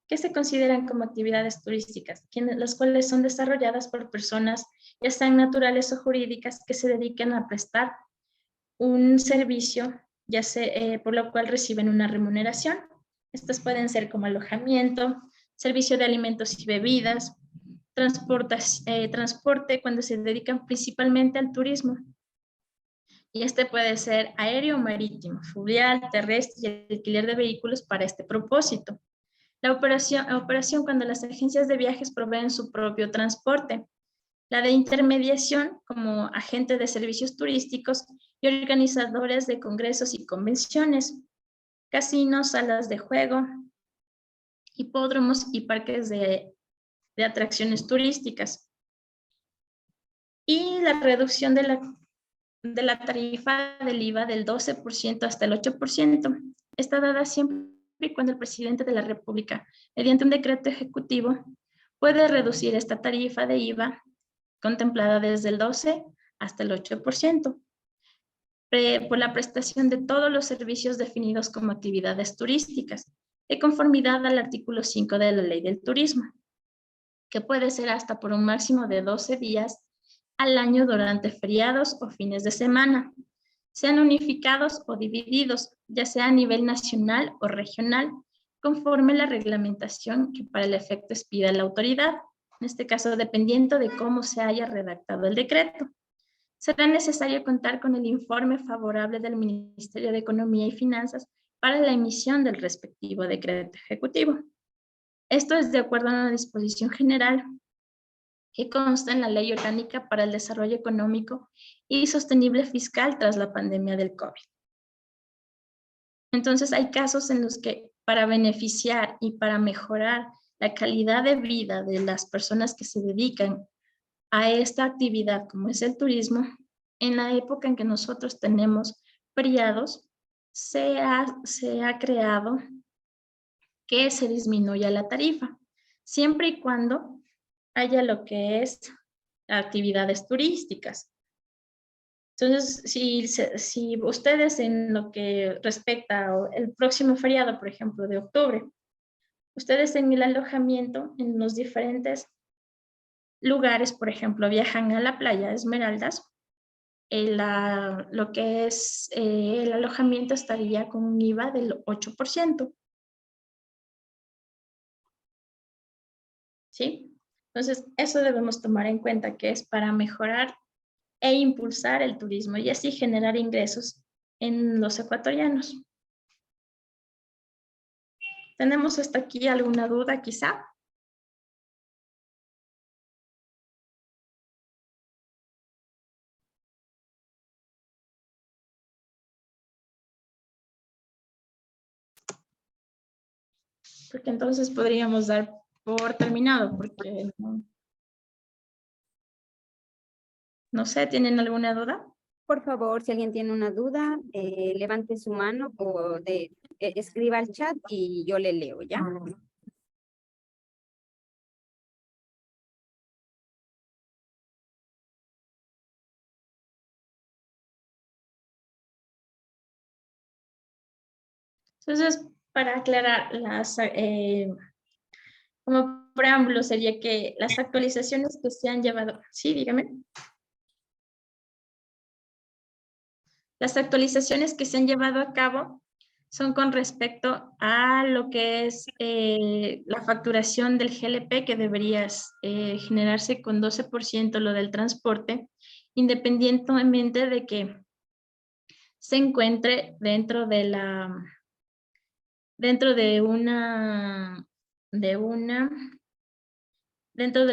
que se consideran como actividades turísticas, las cuales son desarrolladas por personas, ya sean naturales o jurídicas, que se dediquen a prestar un servicio, por lo cual reciben una remuneración. Estas pueden ser como alojamiento, servicio de alimentos y bebidas, transporte cuando se dedican principalmente al turismo. Y este puede ser aéreo o marítimo, fluvial, terrestre y alquiler de vehículos para este propósito. La operación cuando las agencias de viajes proveen su propio transporte. La de intermediación como agente de servicios turísticos y organizadores de congresos y convenciones, casinos, salas de juego, hipódromos y parques de atracciones turísticas. Y la reducción de la tarifa del IVA del 12% hasta el 8% está dada siempre y cuando el presidente de la República, mediante un decreto ejecutivo, puede reducir esta tarifa de IVA contemplada desde el 12 hasta el 8%, por la prestación de todos los servicios definidos como actividades turísticas, de conformidad al artículo 5 de la Ley del Turismo, que puede ser hasta por un máximo de 12 días al año durante feriados o fines de semana, sean unificados o divididos, ya sea a nivel nacional o regional, conforme la reglamentación que para el efecto expida la autoridad, en este caso dependiendo de cómo se haya redactado el decreto. Será necesario contar con el informe favorable del Ministerio de Economía y Finanzas para la emisión del respectivo decreto ejecutivo. Esto es de acuerdo a una disposición general que consta en la Ley Orgánica para el Desarrollo Económico y Sostenible Fiscal tras la pandemia del COVID. Entonces, hay casos en los que para beneficiar y para mejorar la calidad de vida de las personas que se dedican a esta actividad, como es el turismo, en la época en que nosotros tenemos feriados, se ha creado que se disminuya la tarifa, siempre y cuando haya lo que es actividades turísticas. Entonces, si ustedes en lo que respecta el próximo feriado, por ejemplo, de octubre, ustedes en el alojamiento, en los diferentes lugares, por ejemplo, viajan a la playa Esmeraldas, lo que es el alojamiento estaría con un IVA del 8%. ¿Sí? Entonces, eso debemos tomar en cuenta, que es para mejorar e impulsar el turismo y así generar ingresos en los ecuatorianos. ¿Tenemos hasta aquí alguna duda quizá? Porque entonces podríamos dar por terminado, porque no sé, ¿tienen alguna duda? Por favor, si alguien tiene una duda, levante su mano o escriba al chat y yo le leo, ¿ya? Entonces, para aclarar, como preámbulo sería que las actualizaciones que se han llevado, sí, dígame. Las actualizaciones que se han llevado a cabo son con respecto a lo que es la facturación del GLP, que debería generarse con 12% lo del transporte, independientemente de que se encuentre dentro de dentro de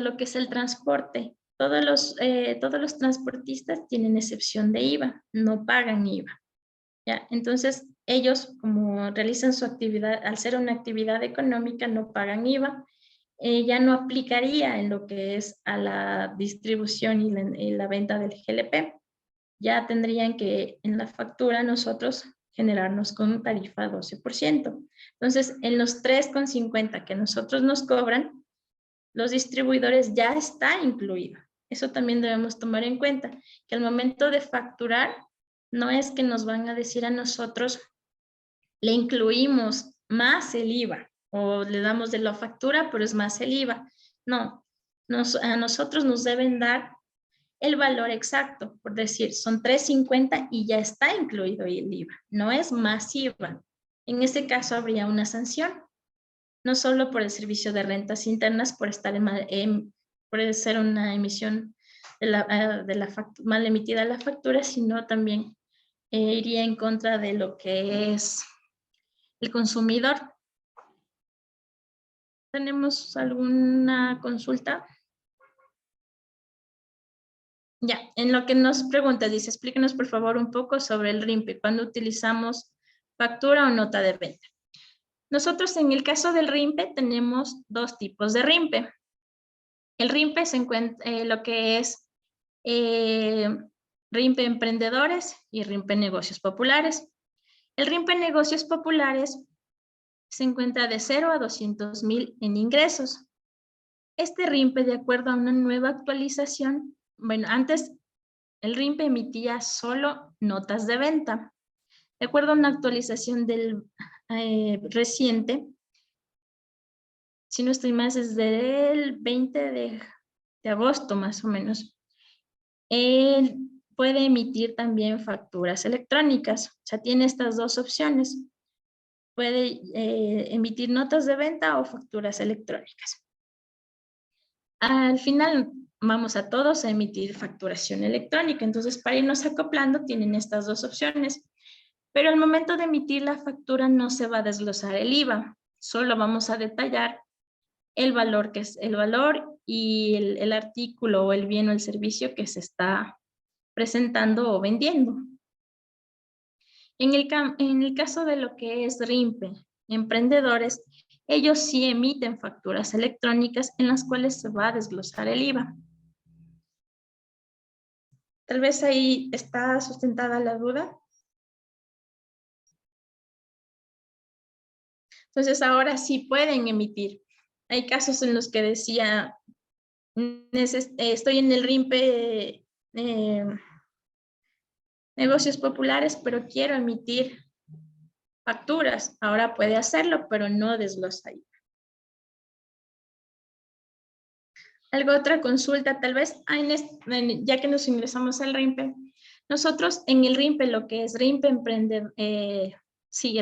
lo que es el transporte. Todos los transportistas tienen excepción de IVA, no pagan IVA. ¿Ya? Entonces, ellos, como realizan su actividad, al ser una actividad económica, no pagan IVA, ya no aplicaría en lo que es a la distribución y la venta del GLP. Ya tendrían que en la factura nosotros generarnos con tarifa 12%. Entonces, en los 3,50 que nosotros nos cobran, los distribuidores ya está incluido. Eso también debemos tomar en cuenta, que al momento de facturar, no es que nos van a decir a nosotros, le incluimos más el IVA, o le damos de la factura, pero es más el IVA. No, a nosotros nos deben dar el valor exacto, por decir, son 3.50 y ya está incluido el IVA, no es más IVA. En ese caso habría una sanción, no solo por el servicio de rentas internas, por por ser una emisión mal emitida la factura, sino también iría en contra de lo que es el consumidor. ¿Tenemos alguna consulta? Ya, en lo que nos pregunta, dice, explíquenos por favor un poco sobre el RIMPE, cuando utilizamos factura o nota de venta. Nosotros en el caso del RIMPE tenemos dos tipos de RIMPE. El RIMPE se encuentra lo que es RIMPE Emprendedores y RIMPE Negocios Populares. El RIMPE Negocios Populares se encuentra de 0 a 200,000 en ingresos. Este RIMPE, de acuerdo a una nueva actualización, bueno, antes el RIMPE emitía solo notas de venta. De acuerdo a una actualización del reciente, si no estoy más, es del 20 de agosto más o menos, puede emitir también facturas electrónicas. O sea, tiene estas dos opciones. Puede emitir notas de venta o facturas electrónicas. Al final vamos a todos a emitir facturación electrónica. Entonces, para irnos acoplando, tienen estas dos opciones. Pero al momento de emitir la factura no se va a desglosar el IVA. Solo vamos a detallar el valor, que es el valor y el artículo o el bien o el servicio que se está presentando o vendiendo. En el caso de lo que es RIMPE, emprendedores, ellos sí emiten facturas electrónicas en las cuales se va a desglosar el IVA. Tal vez ahí está sustentada la duda. Entonces ahora sí pueden emitir. Hay casos en los que decía, estoy en el RIMPE negocios populares, pero quiero emitir facturas. Ahora puede hacerlo, pero no desglosa ahí. ¿Algo otra consulta? Tal vez, ya que nos ingresamos al RIMPE, nosotros en el RIMPE, lo que es RIMPE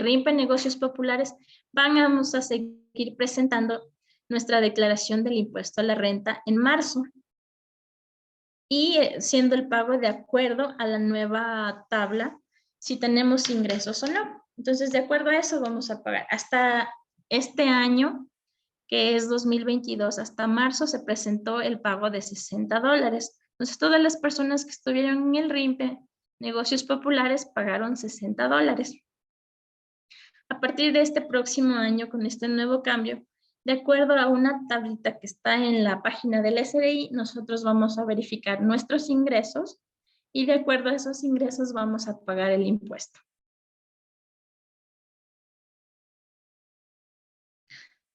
RIMPE Negocios Populares, vamos a seguir presentando nuestra declaración del impuesto a la renta en marzo. Y siendo el pago de acuerdo a la nueva tabla, si tenemos ingresos o no. Entonces, de acuerdo a eso, vamos a pagar. Hasta este año, que es 2022, hasta marzo se presentó el pago de $60. Entonces, todas las personas que estuvieron en el RIMPE, negocios populares, pagaron $60. A partir de este próximo año, con este nuevo cambio, de acuerdo a una tablita que está en la página del SRI, nosotros vamos a verificar nuestros ingresos y de acuerdo a esos ingresos vamos a pagar el impuesto.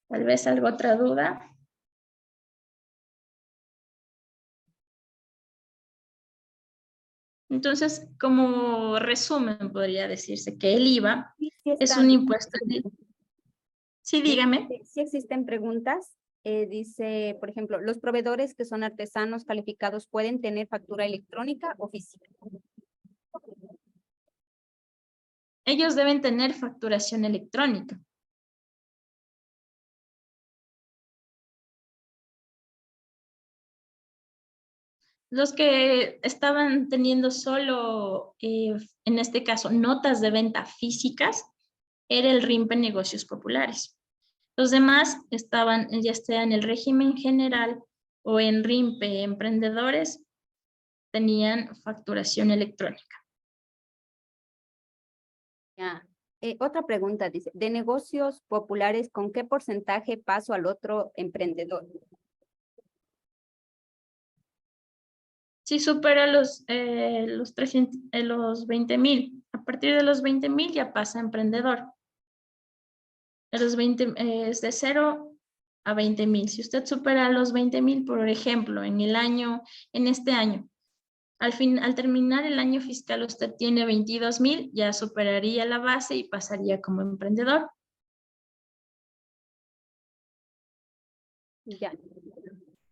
Tal vez alguna otra duda. Entonces, como resumen, podría decirse que el IVA es un impuesto. Sí, dígame. Sí existen preguntas. Dice, por ejemplo, ¿los proveedores que son artesanos calificados pueden tener factura electrónica o física? Ellos deben tener facturación electrónica. Los que estaban teniendo solo, en este caso, notas de venta físicas, era el RIMPE Negocios Populares. Los demás estaban ya sea en el régimen general o en RIMPE Emprendedores, tenían facturación electrónica. Ya. Otra pregunta dice, de negocios populares, ¿con qué porcentaje paso al otro emprendedor? Si supera los 20,000, a partir de los 20,000 ya pasa a emprendedor. De los 20, es de 0 a 20,000. Si usted supera los 20,000, por ejemplo, en este año, al terminar el año fiscal usted tiene 22,000, ya superaría la base y pasaría como emprendedor. Ya.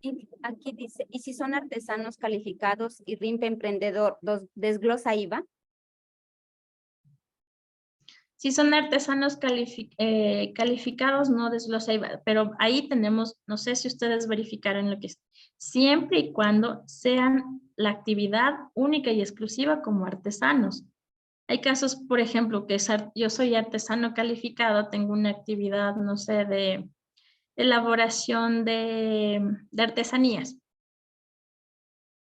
Y aquí dice, ¿y si son artesanos calificados y RIMPE Emprendedor, desglosa IVA? Si son artesanos calificados, no desglosa IVA, pero ahí tenemos, no sé si ustedes verificaron lo que es, siempre y cuando sean la actividad única y exclusiva como artesanos. Hay casos, por ejemplo, que yo soy artesano calificado, tengo una actividad, no sé, de elaboración de artesanías.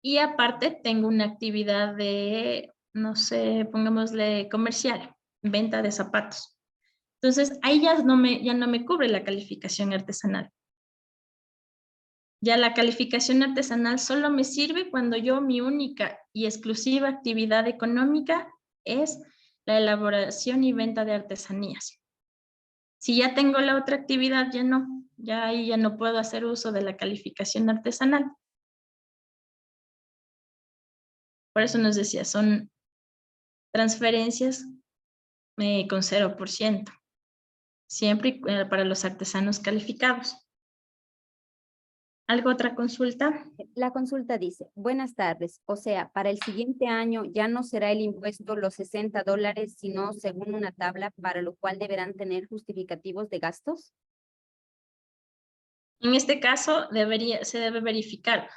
Y aparte tengo una actividad de, no sé, pongámosle comercial, venta de zapatos. Entonces, ahí ya no me cubre la calificación artesanal. Ya la calificación artesanal solo me sirve cuando mi única y exclusiva actividad económica es la elaboración y venta de artesanías. Si ya tengo la otra actividad, ya ahí ya no puedo hacer uso de la calificación artesanal. Por eso nos decía, son transferencias con 0%, siempre para los artesanos calificados. ¿Algo otra consulta? La consulta dice, buenas tardes, o sea, para el siguiente año ya no será el impuesto los $60, sino según una tabla, para lo cual deberán tener justificativos de gastos. En este caso se debe verificar.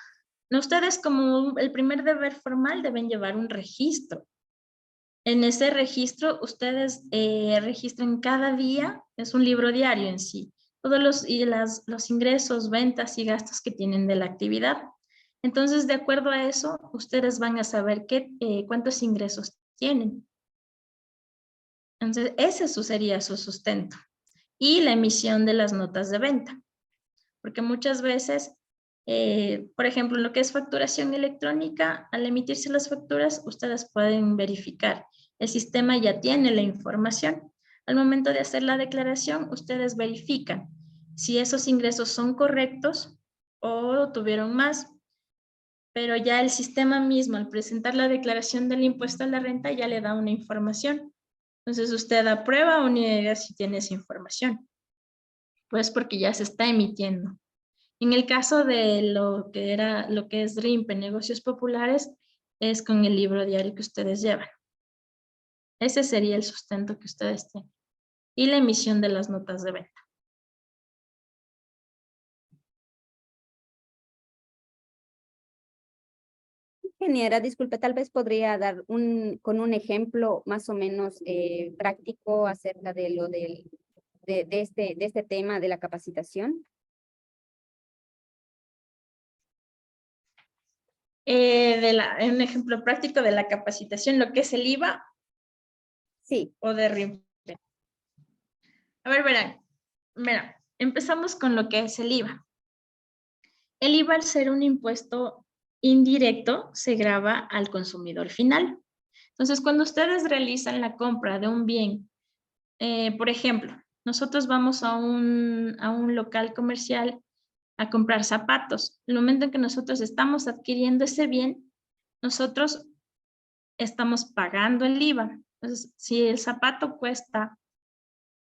Ustedes como el primer deber formal deben llevar un registro. En ese registro ustedes registran cada día, es un libro diario en sí, todos los ingresos, ventas y gastos que tienen de la actividad. Entonces, de acuerdo a eso, ustedes van a saber cuántos ingresos tienen. Entonces, sería su sustento. Y la emisión de las notas de venta. Porque muchas veces, por ejemplo, lo que es facturación electrónica, al emitirse las facturas, ustedes pueden verificar. El sistema ya tiene la información. Al momento de hacer la declaración, ustedes verifican si esos ingresos son correctos o tuvieron más. Pero ya el sistema mismo, al presentar la declaración del impuesto a la renta, ya le da una información. Entonces, usted aprueba o niega si tiene esa información. Pues porque ya se está emitiendo. En el caso de lo que es RIMPE, negocios populares, es con el libro diario que ustedes llevan. Ese sería el sustento que ustedes tienen. Y la emisión de las notas de venta. Ingeniera, disculpe, tal vez podría dar con un ejemplo más o menos práctico acerca de lo de este tema de la capacitación. Un ejemplo práctico de la capacitación, lo que es el IVA. Sí. O de RIMPE. A ver, verán. Mira, empezamos con lo que es el IVA. El IVA, al ser un impuesto indirecto, se grava al consumidor final. Entonces, cuando ustedes realizan la compra de un bien, por ejemplo, nosotros vamos a un local comercial a comprar zapatos. El momento en que nosotros estamos adquiriendo ese bien, nosotros estamos pagando el IVA. Entonces, si el zapato cuesta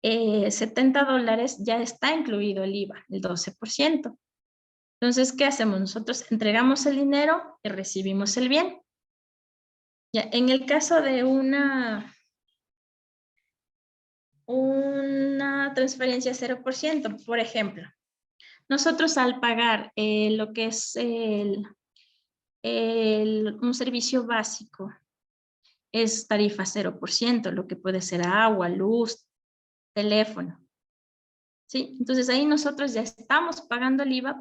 $70, ya está incluido el IVA, el 12%. Entonces, ¿qué hacemos? Nosotros entregamos el dinero y recibimos el bien. Ya, en el caso de una transferencia 0%, por ejemplo, nosotros al pagar lo que es un servicio básico, es tarifa 0%, lo que puede ser agua, luz, teléfono. ¿Sí? Entonces ahí nosotros ya estamos pagando el IVA,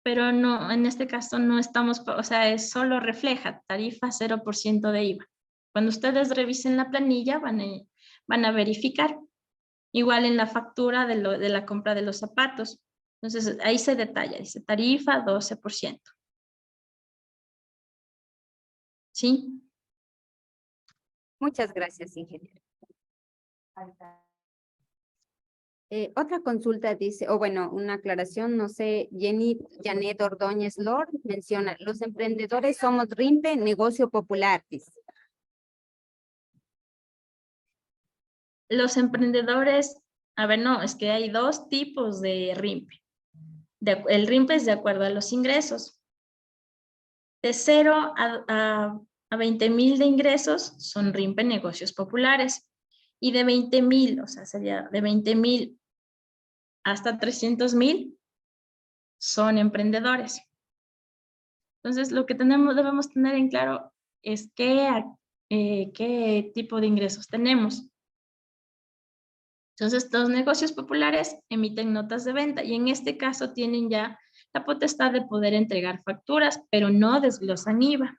pero no, en este caso no estamos, o sea, solo refleja tarifa 0% de IVA. Cuando ustedes revisen la planilla van a verificar. Igual en la factura de la compra de los zapatos. Entonces ahí se detalla, dice tarifa 12%. ¿Sí? Muchas gracias, ingeniero. Otra consulta dice, o bueno, una aclaración, no sé, Janet Ordóñez Lord menciona, los emprendedores somos RIMPE, negocio popular, dice. Los emprendedores, a ver, no, es que hay dos tipos de RIMPE. El RIMPE es de acuerdo a los ingresos. De 0 a 20,000 de ingresos son RIMPE negocios populares. Y de 20,000, o sea, sería de 20,000 hasta 300,000 son emprendedores. Entonces, lo que debemos tener en claro es qué tipo de ingresos tenemos. Entonces, los negocios populares emiten notas de venta y en este caso tienen ya la potestad de poder entregar facturas, pero no desglosan IVA.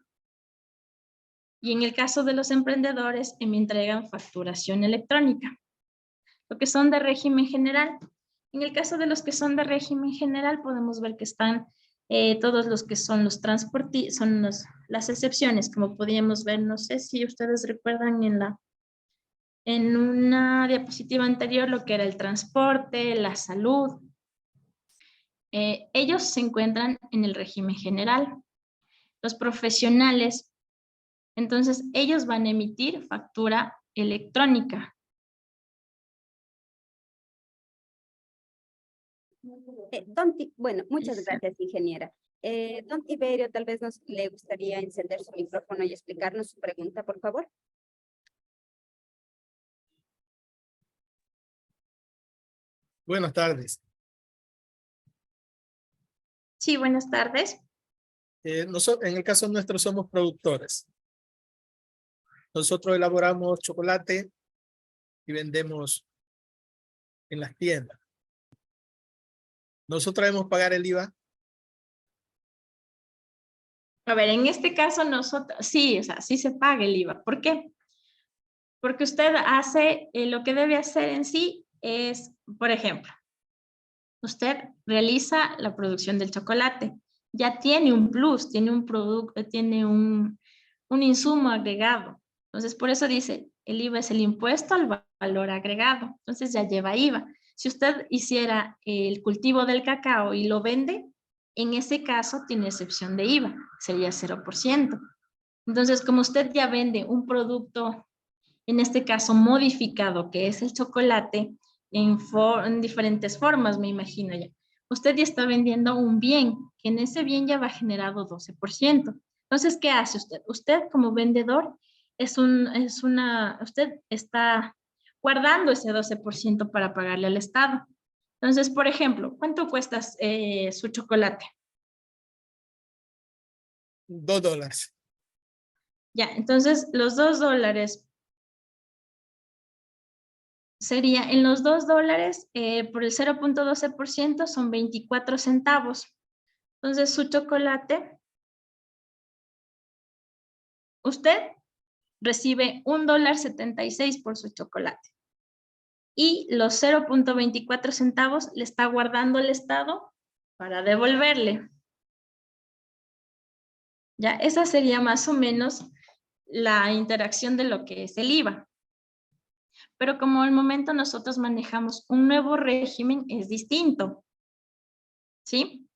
Y en el caso de los emprendedores, me entregan facturación electrónica. Lo que son de régimen general. En el caso de los que son de régimen general, podemos ver que están todos los que son los transportistas, son las excepciones, como podíamos ver, no sé si ustedes recuerdan en una diapositiva anterior lo que era el transporte, la salud. Ellos se encuentran en el régimen general. Los profesionales, entonces ellos van a emitir factura electrónica. Bueno, muchas gracias, ingeniera. Don Tiberio, tal vez nos le gustaría encender su micrófono y explicarnos su pregunta, por favor. Buenas tardes. Sí, buenas tardes. Nosotros, en el caso nuestro, somos productores. Nosotros elaboramos chocolate y vendemos en las tiendas. ¿Nosotros debemos pagar el IVA? A ver, en este caso nosotros, sí, o sea, sí se paga el IVA. ¿Por qué? Porque usted hace, lo que debe hacer en sí es, por ejemplo, usted realiza la producción del chocolate. Ya tiene un plus, tiene un producto, tiene un insumo agregado. Entonces, por eso dice, el IVA es el impuesto al valor agregado. Entonces, ya lleva IVA. Si usted hiciera el cultivo del cacao y lo vende, en ese caso tiene excepción de IVA, sería 0%. Entonces, como usted ya vende un producto, en este caso modificado, que es el chocolate, en diferentes formas, me imagino ya. Usted ya está vendiendo un bien, que en ese bien ya va generado 12%. Entonces, ¿qué hace usted? Usted como vendedor usted está guardando ese 12% para pagarle al Estado. Entonces, por ejemplo, ¿cuánto cuesta su chocolate? $2. Ya, entonces los $2 sería en los $2 por el 0.12% son 24 centavos. Entonces su chocolate, usted recibe $1.76 por su chocolate. Y los 0.24 centavos le está guardando el Estado para devolverle. Ya, esa sería más o menos la interacción de lo que es el IVA. Pero como al momento nosotros manejamos un nuevo régimen, es distinto. ¿Sí?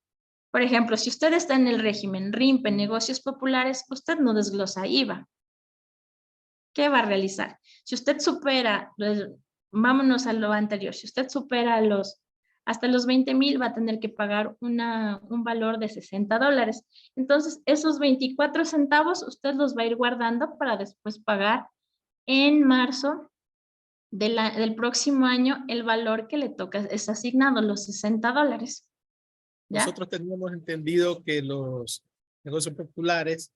Por ejemplo, si usted está en el régimen RIMPE, negocios populares, usted no desglosa IVA. ¿Qué va a realizar? Si usted supera, vámonos a lo anterior, si usted supera hasta los 20,000, va a tener que pagar un valor de $60. Entonces, esos 24 centavos usted los va a ir guardando para después pagar en marzo del próximo año el valor que le toca es asignado, los $60. ¿Ya? Nosotros teníamos entendido que los negocios populares,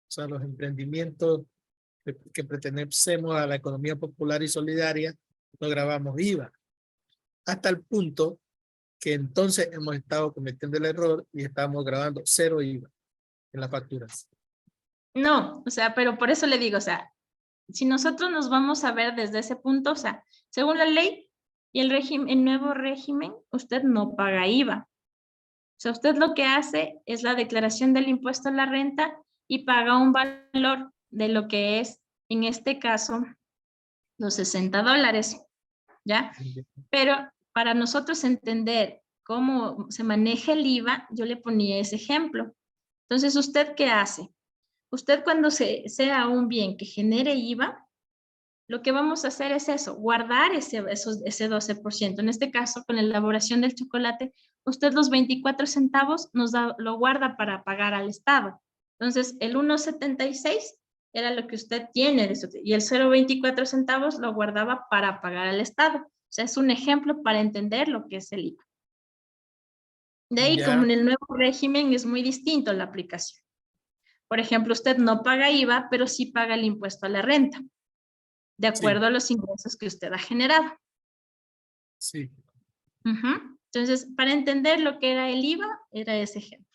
o sea, los emprendimientos que pertenecemos a la economía popular y solidaria, no grabamos IVA. Hasta el punto que entonces hemos estado cometiendo el error y estamos grabando 0 IVA en las facturas. No, o sea, pero por eso le digo, o sea, si nosotros nos vamos a ver desde ese punto, o sea, según la ley y el nuevo régimen, usted no paga IVA. O sea, usted lo que hace es la declaración del impuesto a la renta y paga un valor de lo que es, en este caso, los $60, ¿ya? Pero para nosotros entender cómo se maneja el IVA, yo le ponía ese ejemplo. Entonces, ¿usted qué hace? Usted cuando sea un bien que genere IVA, lo que vamos a hacer es eso, guardar ese 12%. En este caso, con la elaboración del chocolate, usted los 24 centavos lo guarda para pagar al Estado. Entonces, el 1.76 era lo que usted tiene de eso, y el 0.24 centavos lo guardaba para pagar al Estado. O sea, es un ejemplo para entender lo que es el IVA. De ahí, como en el nuevo régimen, es muy distinto la aplicación. Por ejemplo, usted no paga IVA, pero sí paga el impuesto a la renta, de acuerdo a los ingresos que usted ha generado. Sí. Entonces, para entender lo que era el IVA, era ese ejemplo.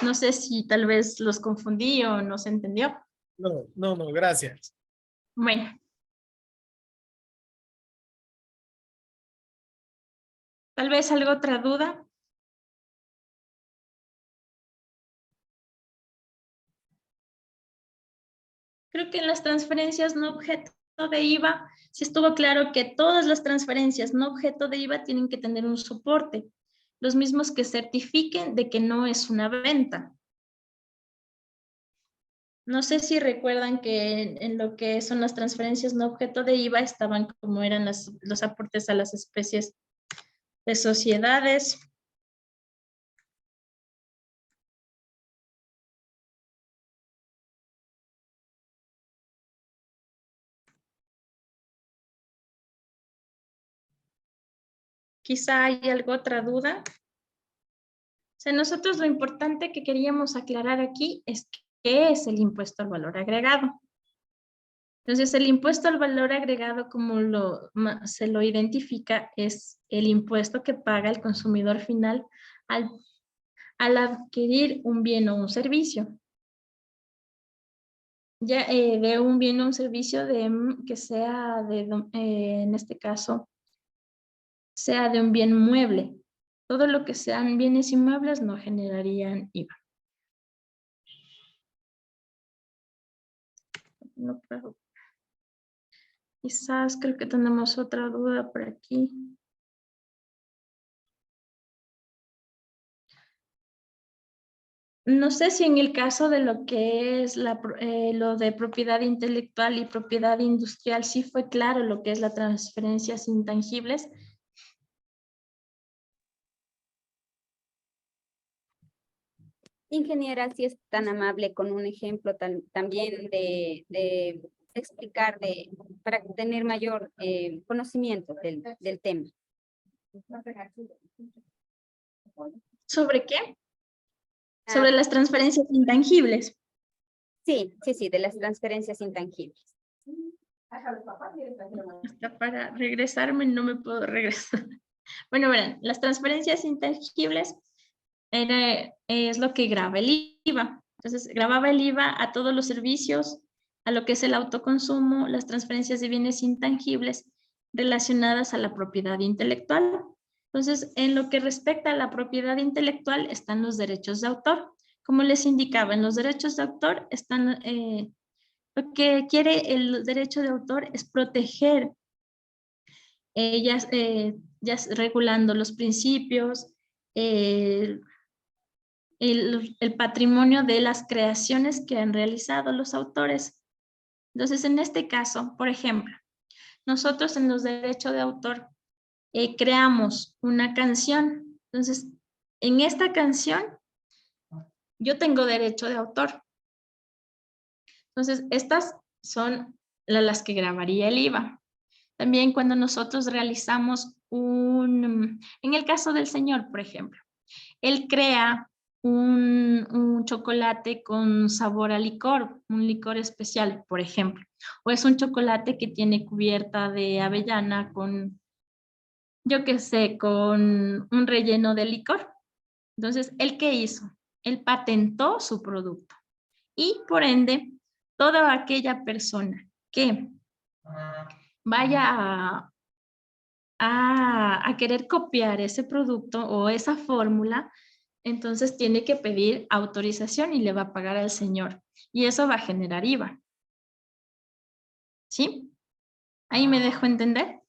No sé si tal vez los confundí o no se entendió. No, gracias. Bueno. Tal vez alguna otra duda. Creo que en las transferencias no objeto de IVA, sí estuvo claro que todas las transferencias no objeto de IVA tienen que tener un soporte, los mismos que certifiquen de que no es una venta. No sé si recuerdan que en lo que son las transferencias no objeto de IVA estaban como eran los aportes a las especies de sociedades, quizá hay algo otra duda. O sea, nosotros lo importante que queríamos aclarar aquí es qué es el impuesto al valor agregado. Entonces, el impuesto al valor agregado, como se lo identifica, es el impuesto que paga el consumidor final al adquirir un bien o un servicio. Ya de un bien o un servicio que sea en este caso, sea de un bien mueble. Todo lo que sean bienes inmuebles no generarían IVA. No puedo. Quizás creo que tenemos otra duda por aquí. No sé si en el caso de lo que es lo de propiedad intelectual y propiedad industrial, sí fue claro lo que es las transferencias intangibles. Ingeniera, si es tan amable con un ejemplo también de explicar, para tener mayor conocimiento del tema. ¿Sobre qué? Sobre las transferencias intangibles. Sí, de las transferencias intangibles. Hasta para regresarme no me puedo regresar. Bueno, verán, las transferencias intangibles es lo que graba el IVA. Entonces, grababa el IVA a todos los servicios, a lo que es el autoconsumo, las transferencias de bienes intangibles relacionadas a la propiedad intelectual. Entonces, en lo que respecta a la propiedad intelectual están los derechos de autor. Como les indicaba, en los derechos de autor están, lo que quiere el derecho de autor es proteger, ya regulando los principios, el patrimonio de las creaciones que han realizado los autores. Entonces, en este caso, por ejemplo, nosotros en los derechos de autor creamos una canción. Entonces, en esta canción, yo tengo derecho de autor. Entonces, estas son las que grabaría el IVA. También cuando nosotros realizamos en el caso del señor, por ejemplo, él crea un chocolate con sabor a licor, un licor especial, por ejemplo, o es un chocolate que tiene cubierta de avellana con, yo qué sé, con un relleno de licor. Entonces, ¿él qué hizo? Él patentó su producto y por ende, toda aquella persona que vaya a querer copiar ese producto o esa fórmula, entonces tiene que pedir autorización y le va a pagar al señor. Y eso va a generar IVA. ¿Sí? ¿Ahí me dejo entender?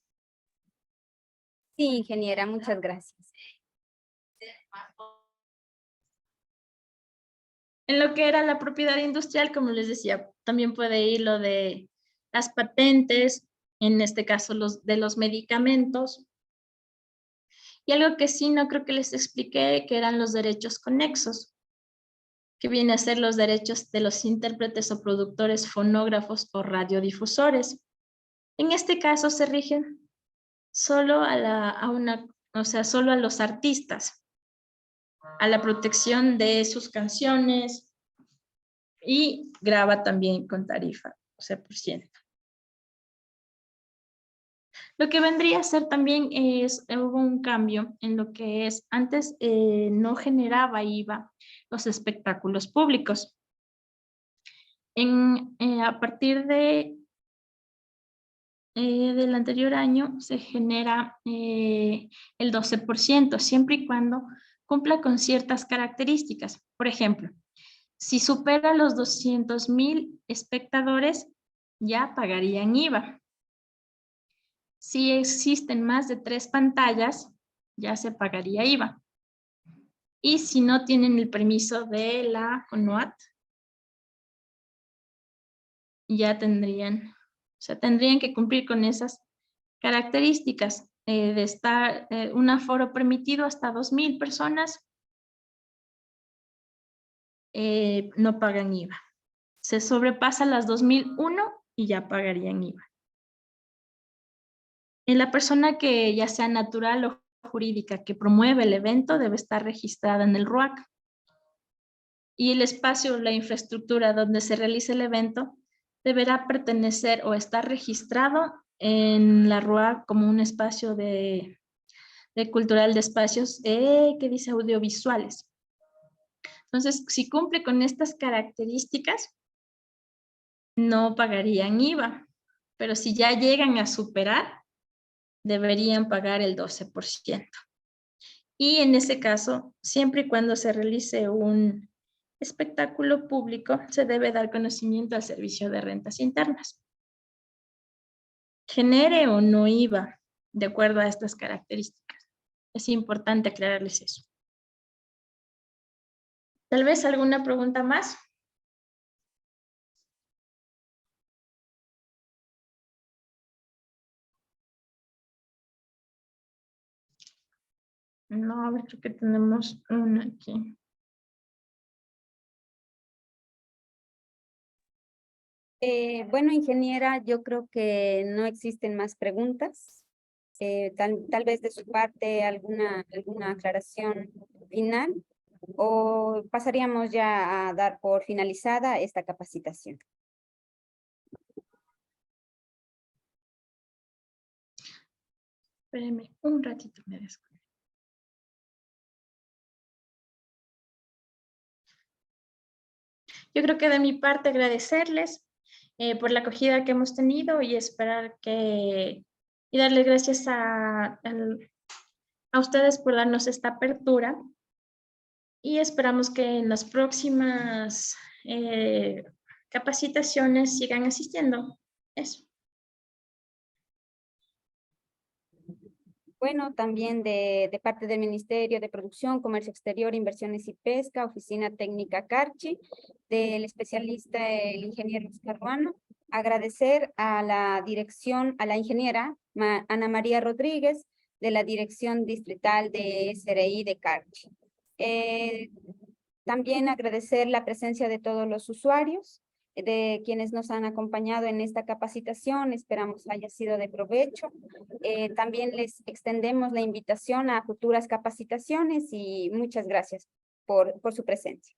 Sí, ingeniera, muchas gracias. En lo que era la propiedad industrial, como les decía, también puede ir lo de las patentes, en este caso de los medicamentos. Y algo que sí no creo que les expliqué, que eran los derechos conexos, que viene a ser los derechos de los intérpretes o productores, fonógrafos o radiodifusores. En este caso se rigen solo solo a los artistas, a la protección de sus canciones y graba también con tarifa, o sea, por ciento. Lo que vendría a ser también hubo un cambio en lo que es, antes no generaba IVA los espectáculos públicos. A partir del anterior año se genera el 12%, siempre y cuando cumpla con ciertas características. Por ejemplo, si supera los 200,000 espectadores, ya pagarían IVA. Si existen más de 3 pantallas, ya se pagaría IVA. Y si no tienen el permiso de la CONUAT, ya tendrían que cumplir con esas características de estar un aforo permitido hasta 2,000 personas, no pagan IVA. Se sobrepasa las 2,001 y ya pagarían IVA. En la persona que ya sea natural o jurídica que promueve el evento debe estar registrada en el RUAC. Y el espacio, la infraestructura donde se realice el evento, deberá pertenecer o estar registrado en la RUAC como un espacio de cultural de espacios que dice audiovisuales. Entonces, si cumple con estas características, no pagarían IVA, pero si ya llegan a superar, deberían pagar el 12%. Y en ese caso, siempre y cuando se realice un espectáculo público, se debe dar conocimiento al Servicio de Rentas Internas. Genere o no IVA, de acuerdo a estas características. Es importante aclararles eso. Tal vez alguna pregunta más. No, a ver, creo que tenemos una aquí. Bueno, ingeniera, yo creo que no existen más preguntas. Tal vez de su parte alguna aclaración final o pasaríamos ya a dar por finalizada esta capacitación. Espérenme un ratito, me desconecto. Yo creo que de mi parte agradecerles por la acogida que hemos tenido y esperar que, y darles gracias a ustedes por darnos esta apertura y esperamos que en las próximas capacitaciones sigan asistiendo. Eso. Bueno, también de parte del Ministerio de Producción, Comercio Exterior, Inversiones y Pesca, Oficina Técnica Carchi, del especialista, el ingeniero Oscar Ruano, agradecer a la dirección, a la ingeniera Ana María Rodríguez, de la Dirección Distrital de SRI de Carchi. También agradecer la presencia de todos los usuarios, de quienes nos han acompañado en esta capacitación, esperamos haya sido de provecho. También les extendemos la invitación a futuras capacitaciones y muchas gracias por su presencia.